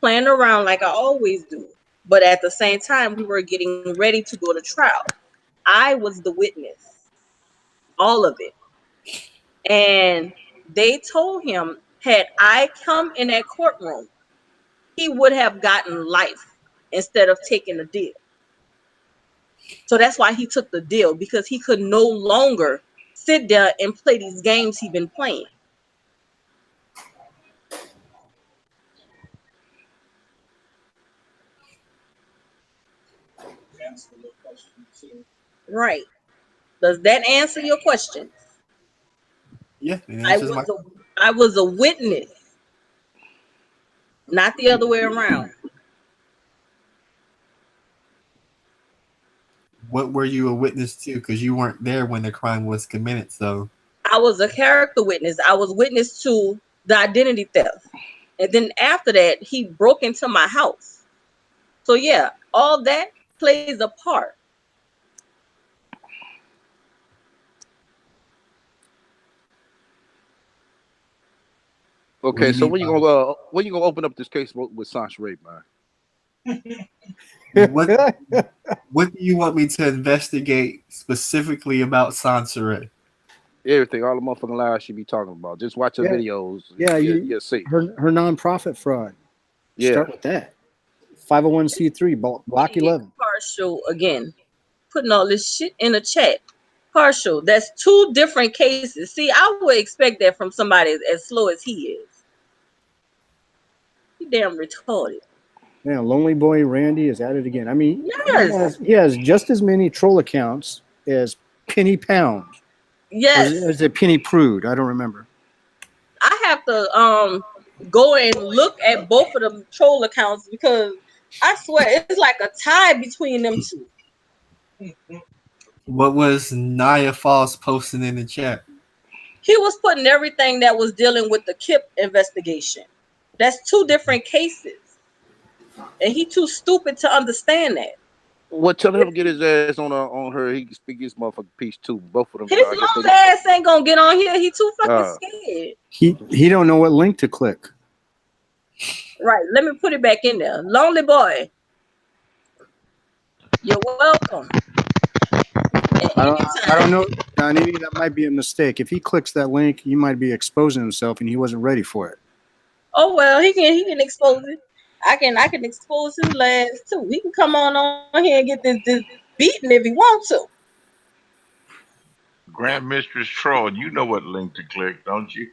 playing around like I always do. But at the same time, we were getting ready to go to trial. I was the witness, all of it. And they told him, had I come in that courtroom, he would have gotten life instead of taking a deal. So that's why he took the deal, because he could no longer sit there and play these games he's been playing. Right. Does that answer your question? Yeah. I was a witness, not the other way around. What were you a witness to? Because you weren't there when the crime was committed. So I was a character witness. I was witness to the identity theft. And then after that, he broke into my house. So yeah, all that plays a part. Okay, so when you gonna open up this case with Santeray, man? What do you want me to investigate specifically about Santeray? Everything, all the motherfucking lies she be talking about. Just watch her videos. Yeah, you see her nonprofit fraud. Yeah. Start with that. 501c3 block 11. Partial again, putting all this shit in a chat. Partial. That's two different cases. See, I would expect that from somebody as slow as he is. He damn retarded. Yeah, Lonely Boy Randy is at it again. I mean, yes, he has just as many troll accounts as Penny Pound. Yes. Or is it Penny Prude? I don't remember. I have to go and look at both of them troll accounts because I swear it's like a tie between them two. What was Naya Falls posting in the chat? He was putting everything that was dealing with the Kip investigation. That's two different cases. And he too stupid to understand that. Well, tell him to get his ass on her. He can speak his motherfucking piece too. Both of them. His long ass ain't gonna get on here. He too fucking scared. He don't know what link to click. Right. Let me put it back in there. Lonely Boy. You're welcome. I don't know, Donnie. That might be a mistake. If he clicks that link, he might be exposing himself, and he wasn't ready for it. Oh well, he can expose it. I can expose his legs too. He can come on here and get this beating if he wants to. Grand Mistress Troll, you know what link to click, don't you?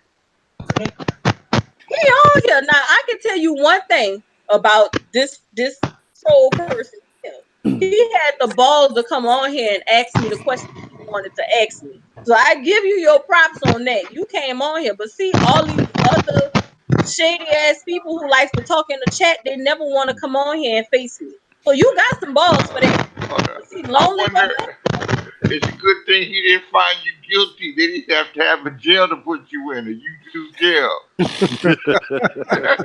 He on here now. I can tell you one thing about this troll person. He had the balls to come on here and ask me the question he wanted to ask me. So I give you your props on that. You came on here, but see all these other shady ass people who like to talk in the chat, they never want to come on here and face me. So you got some balls for that. See, lonely. It's a good thing he didn't find you guilty. They didn't have to have a jail to put you in, a YouTube jail.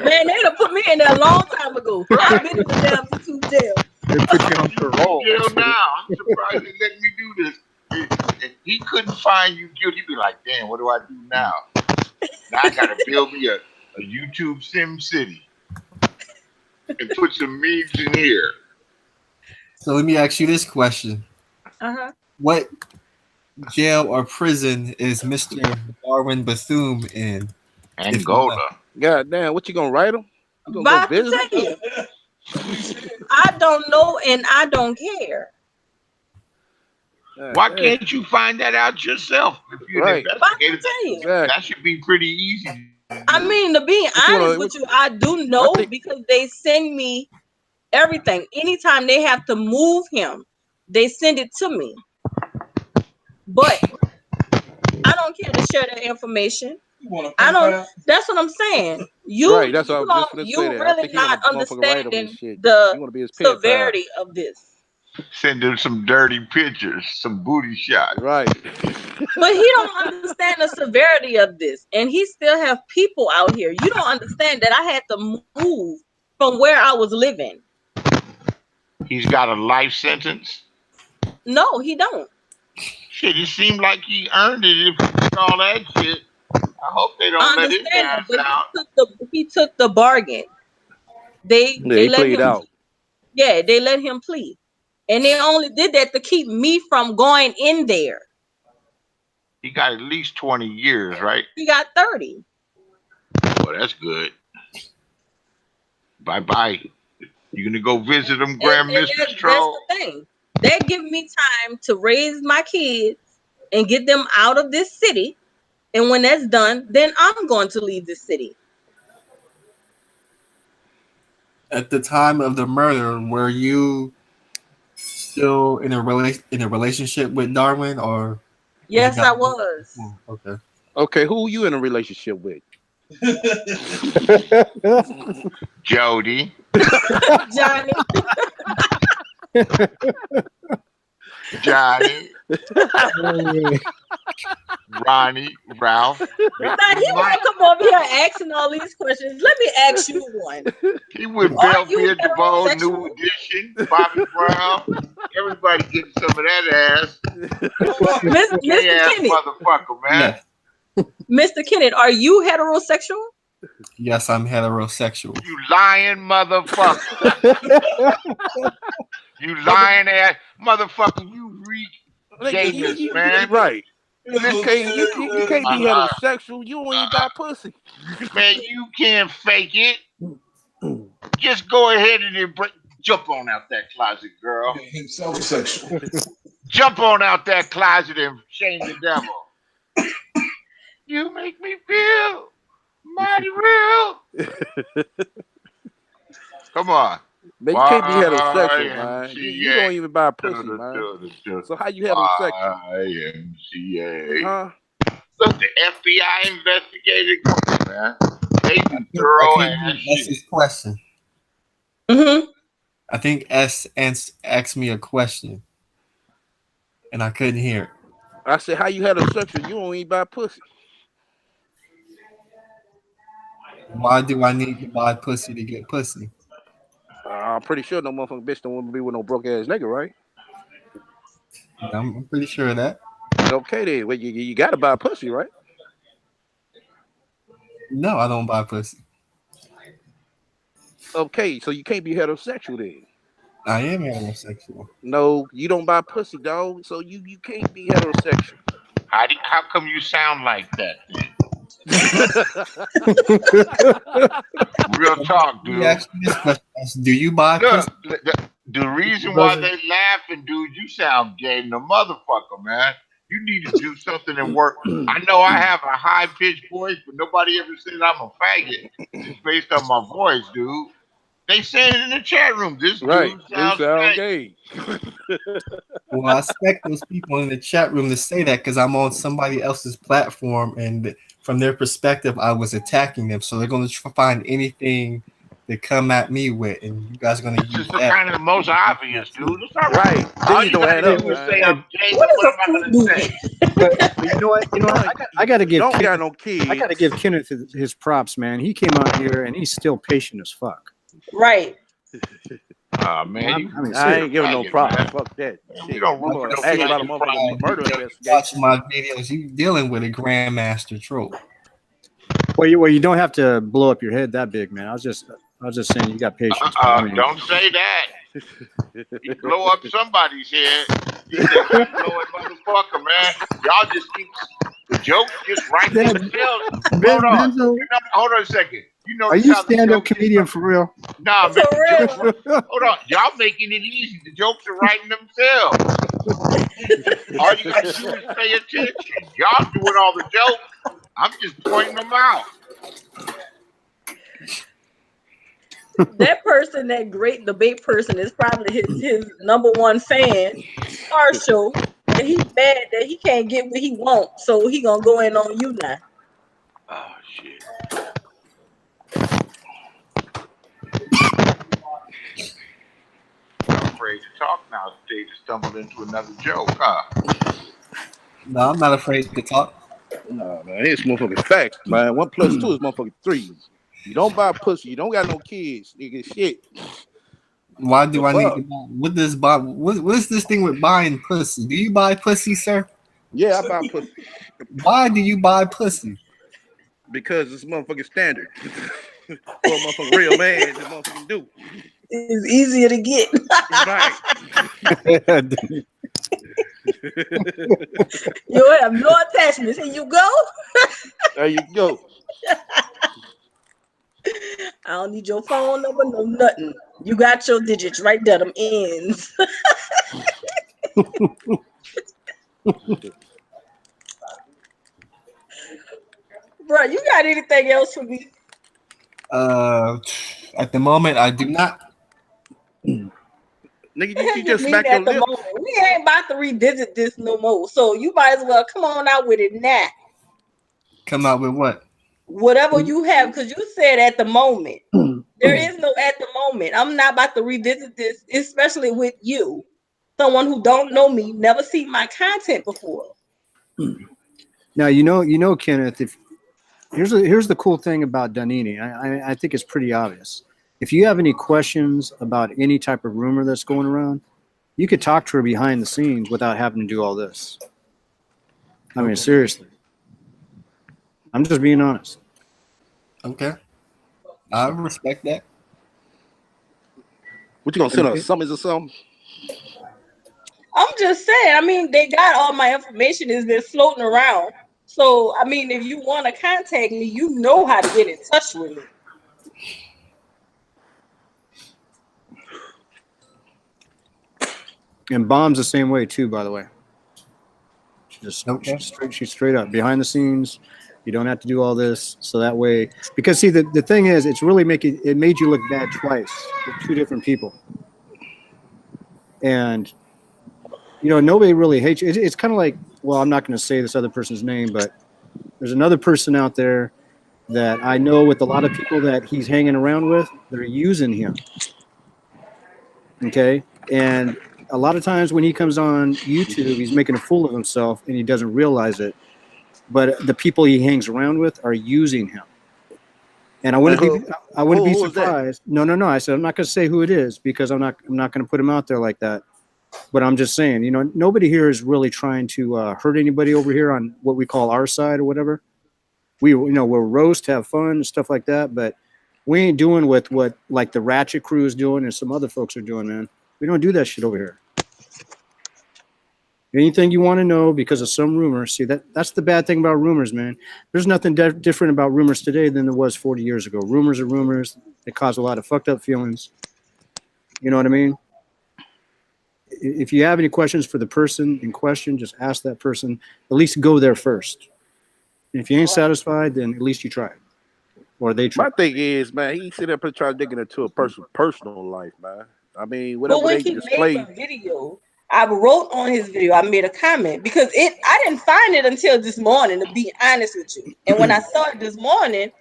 Man, they'd have put me in there a long time ago. I've been in the damn YouTube jail. They put you on parole. Jail now. I'm surprised they let me do this. If he couldn't find you guilty, he'd be like, damn, what do I do now? Now I gotta build me a YouTube Sim City and put some memes in here. So let me ask you this question. What jail or prison is Mr. Darwin Bethune in? Angola. God damn, what you gonna write him? You gonna go visit him? I don't know and I don't care. Why can't you find that out yourself? If you're an investigator, that should be pretty easy. I mean, to be honest with you, I do know because they send me everything. Anytime they have to move him, they send it to me. But I don't care to share that information. I don't. That's what I'm saying. You, right, that's what I was just gonna say. You really not understanding the severity of this. Send him some dirty pictures, some booty shots. Right. But he don't understand the severity of this. And he still have people out here. You don't understand that I had to move from where I was living. He's got a life sentence? No, he don't. Shit, it seemed like he earned it if he did all that shit. I hope they don't let his ass out. He took the bargain. They let him out. Yeah, they let him plead. And they only did that to keep me from going in there. He got at least 20 years, right? He got 30. Well, that's good. Bye-bye. You gonna go visit him, Grand Mistress Troll? That's the thing. They give me time to raise my kids and get them out of this city. And when that's done, then I'm going to leave the city. At the time of the murder, were you still in a relationship with Darwin, or? Yes, I was. Okay. Okay, who you in a relationship with? Jody. Johnny. Johnny. Ronnie. Ralph. Now he want to come over here asking all these questions. Let me ask you one. He with Are you Belleville DeVoe, New heterosexual? Edition, Bobby Brown. Everybody getting some of that ass. Mr. Gay ass Kennedy, motherfucker, man. Yes. Mr. Kennedy, are you heterosexual? Yes, I'm heterosexual. You lying motherfucker. You lying ass motherfucker. You reek gayness, man. Right. You can't be heterosexual. You don't even buy pussy. Man, you can't fake it. Just go ahead and jump on out that closet, girl. Himself sexual. Jump on out that closet and shame the devil. You make me feel mighty real. Come on. Man, you can't be heterosexual, man. You don't even buy pussy, man. So how you heterosexual? YMCA. Huh? Look, the FBI investigated. Come on, man. They do thorough ass shit. His question. Mm-hmm. I think S asked me a question, and I couldn't hear it. I said, how you heterosexual? You don't even buy pussy. Why do I need to buy pussy to get pussy? I'm pretty sure no motherfucking bitch don't want to be with no broke ass nigga, right? I'm pretty sure of that. Okay, then. Well, you got to buy pussy, right? No, I don't buy pussy. Okay, so you can't be heterosexual then. I am heterosexual. No, you don't buy pussy, dog. So you can't be heterosexual. How come you sound like that? Real talk, dude. You asked me this question. Do you buy pussy? Look, the reason why they laughing, dude, you sound gay in the motherfucker, man. You need to do something and work. I know I have a high pitched voice, but nobody ever said I'm a faggot. It's based on my voice, dude. They saying it in the chat room. This Right. dude sounds gay. Well, I expect those people in the chat room to say that because I'm on somebody else's platform, and from their perspective, I was attacking them. So they're going to find anything to come at me with, and you guys are going to This use is the that. kind of the most obvious, dude. It's not Right. All Things you don't gotta add up, do is man. say I'm gay. What is What am I a gonna food say? But you know what? I gotta give. Don't got Kenneth, no kids. I gotta give Kenneth his props, man. He came out here and he's still patient as fuck. Right. Man, you I mean, I ain't giving no faggot, props. man. Fuck that. We Shit. don't You root gonna for ask no about a faggot motherfucking murder investigation. Watching my videos, you dealing with a grandmaster troll. well, you don't have to blow up your head that big, man. I was just saying you got patience. man. I mean, Don't say that. You blow up somebody's head. You just keep blowing motherfucker, man. Y'all just keep the jokes just right themselves. Hold on a second. You know are you stand-up comedian for real? Nah, man. For real. Hold on. Y'all making it easy. The jokes are writing themselves. All you gotta do is pay attention. Y'all doing all the jokes. I'm just pointing them out. That person, that great debate person, is probably his number one fan, Marshall. And he's mad that he can't get what he wants, so he gonna go in on you now. Oh shit. I'm afraid to talk now. They just stumbled into another joke, huh? No, I'm not afraid to talk. No, man, it's motherfucking facts, man. 1 + 2 is motherfucking 3. You don't buy pussy. You don't got no kids, nigga. Shit. Why do I need to buy? What does buy? What is this thing with buying pussy? Do you buy pussy, sir? Yeah, I buy pussy Why do you buy pussy? because it's motherfucking standard. For a motherfucking real man, this motherfucking do. It's easier to get. Right. You have no attachments. Here you go. There you go. I don't need your phone number, no nothing. You got your digits right there, them ends. Bro, you got anything else for me? At the moment, I do not. Nigga, you just mean smack at your the lips. moment. We ain't about to revisit this no more. So you might as well come on out with it now. Come out with what? Whatever you have, because you said at the moment. There is no at the moment. I'm not about to revisit this, especially with you. Someone who don't know me, never seen my content before. Now Kenneth. If here's the cool thing about Danini, I think it's pretty obvious. If you have any questions about any type of rumor that's going around, you could talk to her behind the scenes without having to do all this. I mean, seriously. I'm just being honest. Okay. I respect that. What you gonna send us summons or something? I'm just saying. I mean, they got all my information has been floating around. So, I mean, if you want to contact me, you know how to get in touch with me. And Bomb's the same way too, by the way. She's straight up behind the scenes. You don't have to do all this, so that way. Because see, the thing is, it's really made you look bad twice with two different people. And nobody really hates you. It's kind of like, well, I'm not going to say this other person's name, but there's another person out there that I know with a lot of people that he's hanging around with. They're using him. Okay, and a lot of times when he comes on YouTube, he's making a fool of himself and he doesn't realize it. But the people he hangs around with are using him. And I wouldn't be surprised. No. I said I'm not going to say who it is because I'm not going to put him out there like that. But I'm just saying, nobody here is really trying to hurt anybody over here on what we call our side or whatever. We'll roast, have fun, and stuff like that. But we ain't doing what like the Ratchet crew is doing and some other folks are doing, man. We don't do that shit over here. Anything you want to know because of some rumors. See, that's the bad thing about rumors, man. There's nothing different about rumors today than there was 40 years ago. Rumors are rumors. They cause a lot of fucked up feelings. You know what I mean? If you have any questions for the person in question, just ask that person. At least go there first. And if you ain't satisfied, then at least you tried. Or they tried. My thing is, man, he sit up and try digging into a person's personal life, man. I mean, whatever they display. Made the video, I wrote on his video, I made a comment because I didn't find it until this morning, to be honest with you. And when I saw it this morning,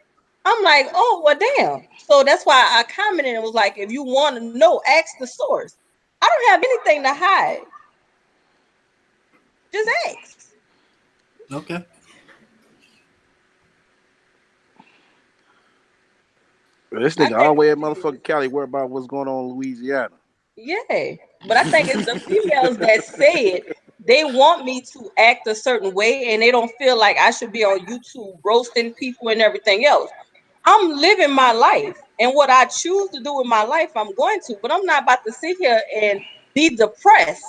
I'm like, oh, well, damn. So that's why I commented and was like, if you want to know, ask the source. I don't have anything to hide. Just ask. Okay. This nigga all the way at motherfucking Cali worry about what's going on in Louisiana. Yeah, but I think it's the females that say it. They want me to act a certain way, and they don't feel like I should be on YouTube roasting people and everything else. I'm living my life, and what I choose to do with my life, I'm going to. But I'm not about to sit here and be depressed,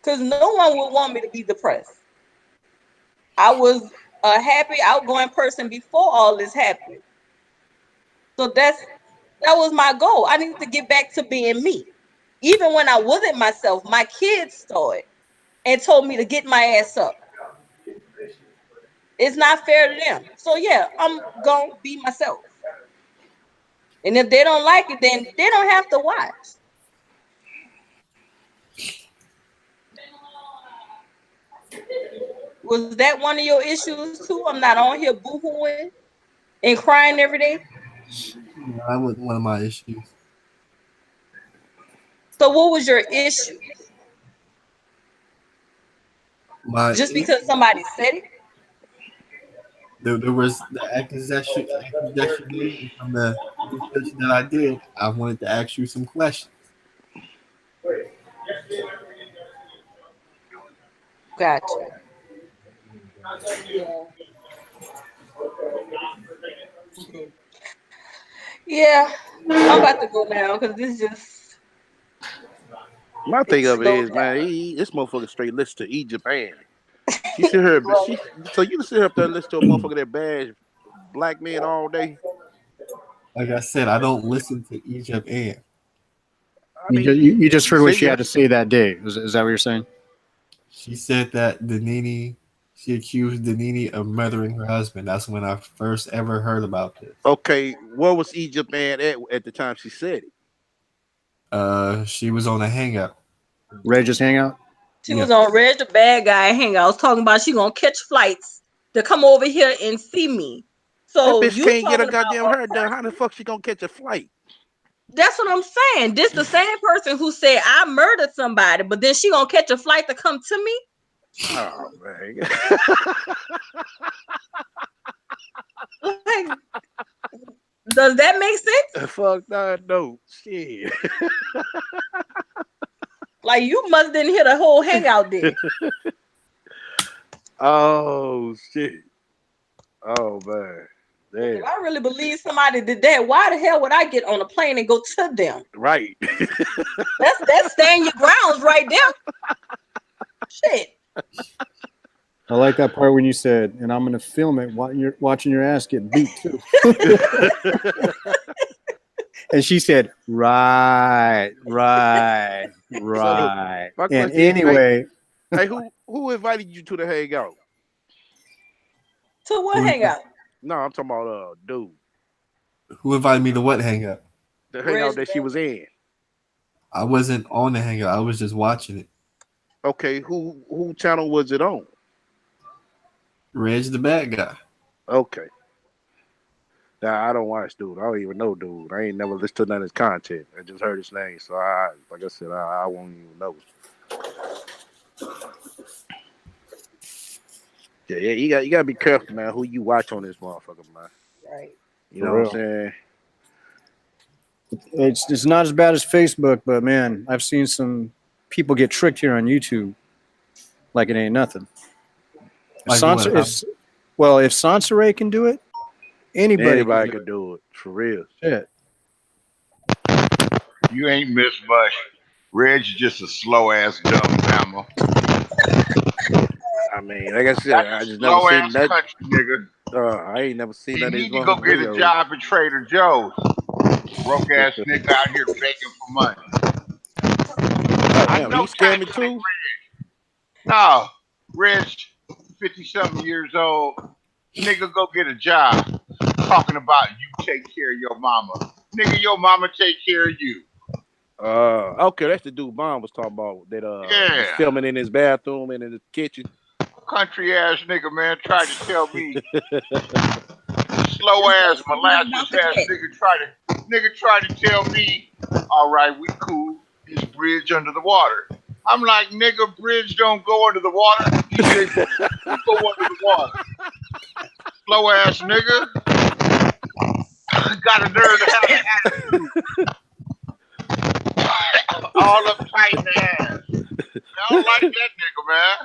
because no one would want me to be depressed. I was a happy, outgoing person before all this happened. So that was my goal. I need to get back to being me. Even when I wasn't myself, my kids saw it and told me to get my ass up. It's not fair to them. So yeah, I'm gonna be myself. And if they don't like it, then they don't have to watch. Was that one of your issues too? I'm not on here boo-hooing and crying every day. No, that was one of my issues. So what was your issue? Just because somebody said it? There was the accusation from the research that I did. I wanted to ask you some questions. Gotcha. Yeah, I'm about to go now because this just. My thing of it is, man, this motherfucker straight listen to Egypt and she sit here, so you can sit up there and listen to a motherfucker that bash black men all day. Like I said, I don't listen to Egypt and. You just heard what she had to say that day. Is that what you're saying? She said that she accused Danini of murdering her husband. That's when I first ever heard about this. Okay, where was Egypt man at the time she said it? She was on a hangout. Reg's hangout? She was on Reg the Bad Guy hangout. I was talking about she gonna catch flights to come over here and see me. So that bitch can't get a goddamn hair done. How the fuck she gonna catch a flight? That's what I'm saying. This the same person who said I murdered somebody, but then she gonna catch a flight to come to me? Oh man. Like, does that make sense? Fuck that, no shit. Like you must didn't hear the whole hangout there. Oh shit. Oh man. Damn. If I really believe somebody did that, why the hell would I get on a plane and go to them? Right. That's staying your grounds right there. Shit. I like that part when you said, "And I'm gonna film it while you're watching your ass get beat too." And she said, "Right." My And question is, anyway, hey, who invited you to the hangout? To what hangout? No, I'm talking about dude. Who invited me to what hangout? The hangout that she was in. I wasn't on the hangout. I was just watching it. Okay, who channel was it on? Reg the bad guy. Okay. Nah, I don't watch dude. I don't even know dude. I ain't never listened to none of his content. I just heard his name. So like I said, I won't even know. Yeah, you gotta be careful, man, who you watch on this motherfucker, man. Right. You know what I'm saying? it's not as bad as Facebook, but man, I've seen some people get tricked here on YouTube like it ain't nothing. Like If Sansaray can do it, anybody can do it. For real. Shit. You ain't Miss Bush. Reg's just a slow ass dumb bama. I mean, like I said, I just never Slow seen ass that. country nigga. I ain't never seen You that. need to go get a job at Trader Joe's. Broke ass nigga out here begging for money. Damn, he scammed me too. No, Rich, 50-something years old. Nigga, go get a job. Talking about you take care of your mama. Nigga, your mama take care of you. Okay, that's the dude Bond was talking about. That was filming in his bathroom and in the kitchen. Country ass nigga, man, tried to tell me. Slow ass, molasses ass nigga tried to tell me, all right, we cool. This bridge under the water. I'm like, nigga, bridge don't go under the water. He said, you go under the water. Slow ass nigga. Got a nerve to have an attitude. All uptight ass. I don't like that nigga, man.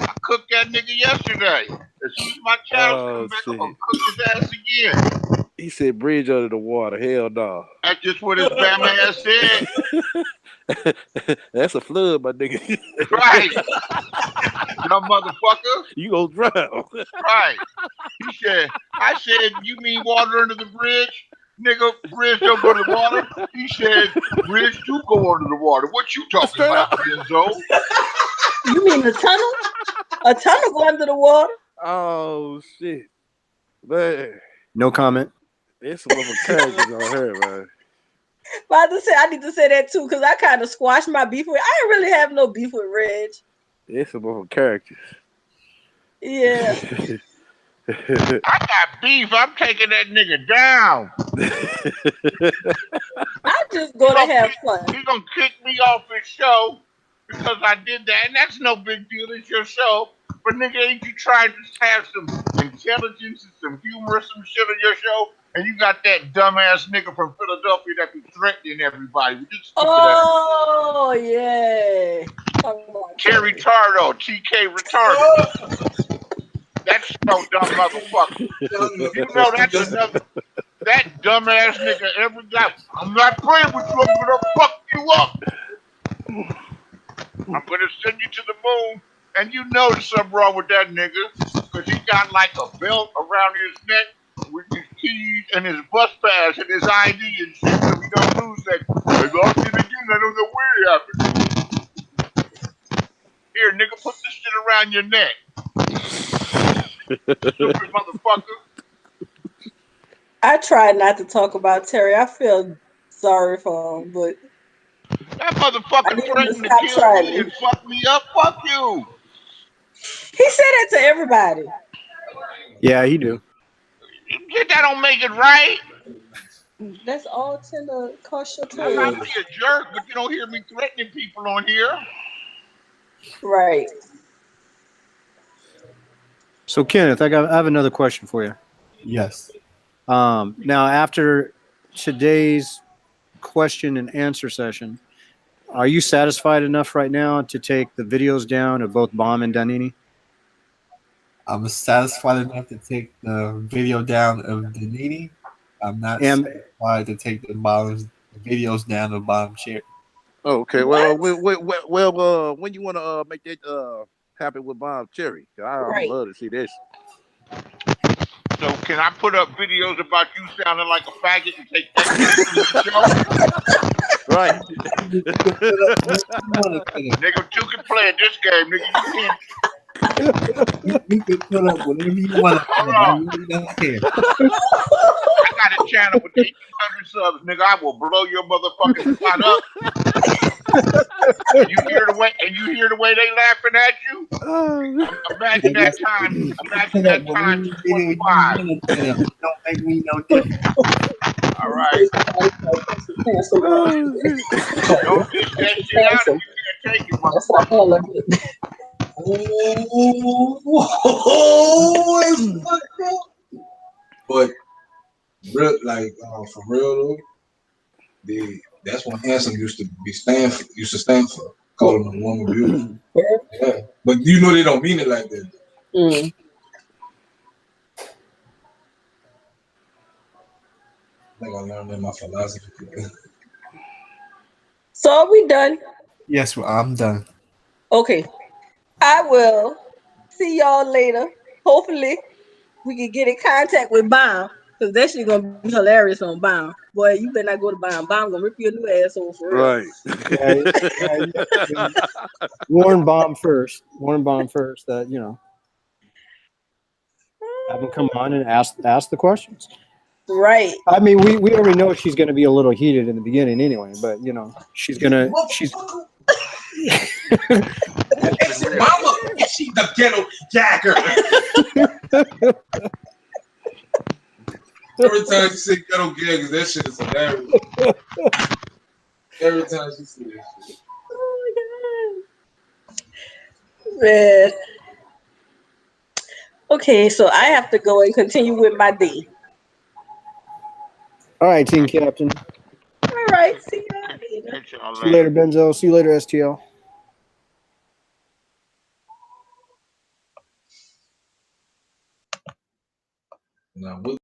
I cooked that nigga yesterday. As soon as my child comes back, I'm gonna cook his ass again. He said bridge under the water. Hell no. That's just what his bama ass said. That's a flood, my nigga. Right. Dumb motherfucker. You gonna drown. Right. I said, you mean water under the bridge? Nigga, bridge don't go to the water. He said, bridge do go under the water. What you talking about, Renzo? You mean the tunnel? A tunnel go under the water? Oh shit, man. No comment. There's some other characters on her, man. But I need to say that too, because I kind of squashed my beef with. I didn't really have no beef with Reg. There's some other characters. Yeah. I got beef. I'm taking that nigga down. I just go to have fun. He's gonna kick me off his show because I did that, and that's no big deal. It's your show. But nigga, ain't you trying to have some intelligence and some humor, some shit on your show? And you got that dumbass nigga from Philadelphia that be threatening everybody. Oh yeah. Terry Tardo, TK retarded. That's no dumb motherfucker. You know that's another. That dumbass nigga every guy. I'm not playing with you. I'm gonna fuck you up. I'm gonna send you to the moon. And you know there's something wrong with that nigga, because he got like a belt around his neck with his keys and his bus pass and his ID and shit, so we don't lose that. I lost it again. I don't know where it happened. Here, nigga, put this shit around your neck. Stupid motherfucker. I try not to talk about Terry. I feel sorry for him, but that motherfucker threatened to kill me and fuck me up. Fuck you. He said that to everybody. Yeah, he do. That don't make it right. That's all tender kosher to I'm not be a jerk, but you don't hear me threatening people on here. Right. So Kenneth, I have another question for you. Yes. Now after today's question and answer session, are you satisfied enough right now to take the videos down of both Bomb and Danini? I'm satisfied enough to take the video down of Danini. I'm not satisfied to take the videos down of Bomb Cherry. Okay, well, when you want to make that happen with Bomb Cherry? I would love to see this. So can I put up videos about you sounding like a faggot and take that show? Right. Nigga, you can play at this game, nigga. You can't. You can put up whatever you want to put up. You really don't care. I got a channel with 1,800 subs, nigga. I will blow your motherfucking spot up. And you hear the way they laughing at you? Imagine that time. Imagine that time 25. Don't make me no different. All right. Don't dish that shit out if you can't take it, motherfucker. But real, like for real though, that's what Handsome used to stand for, calling a woman beautiful. Yeah, but you know they don't mean it like that. Mm. I think I learned that in my philosophy. So are we done? Yes, well, I'm done. Okay. I will see y'all later. Hopefully we can get in contact with Bomb, because that shit gonna be hilarious on Bomb. Boy, you better not go to Bomb. Bomb gonna rip your new asshole for real. Right. Warn Bomb first. That, you know, have him come on and ask the questions. Right. I mean, we already know she's going to be a little heated in the beginning anyway, but you know, she's Mama, she's the ghetto jacker. Every time she say ghetto gaggers, that shit is hilarious. Every time she say that shit. Oh my god. Man. Okay, so I have to go and continue with my day. all right, team captain. All right, see y'all later. See you later, Benzo. See you later, STL. Now, what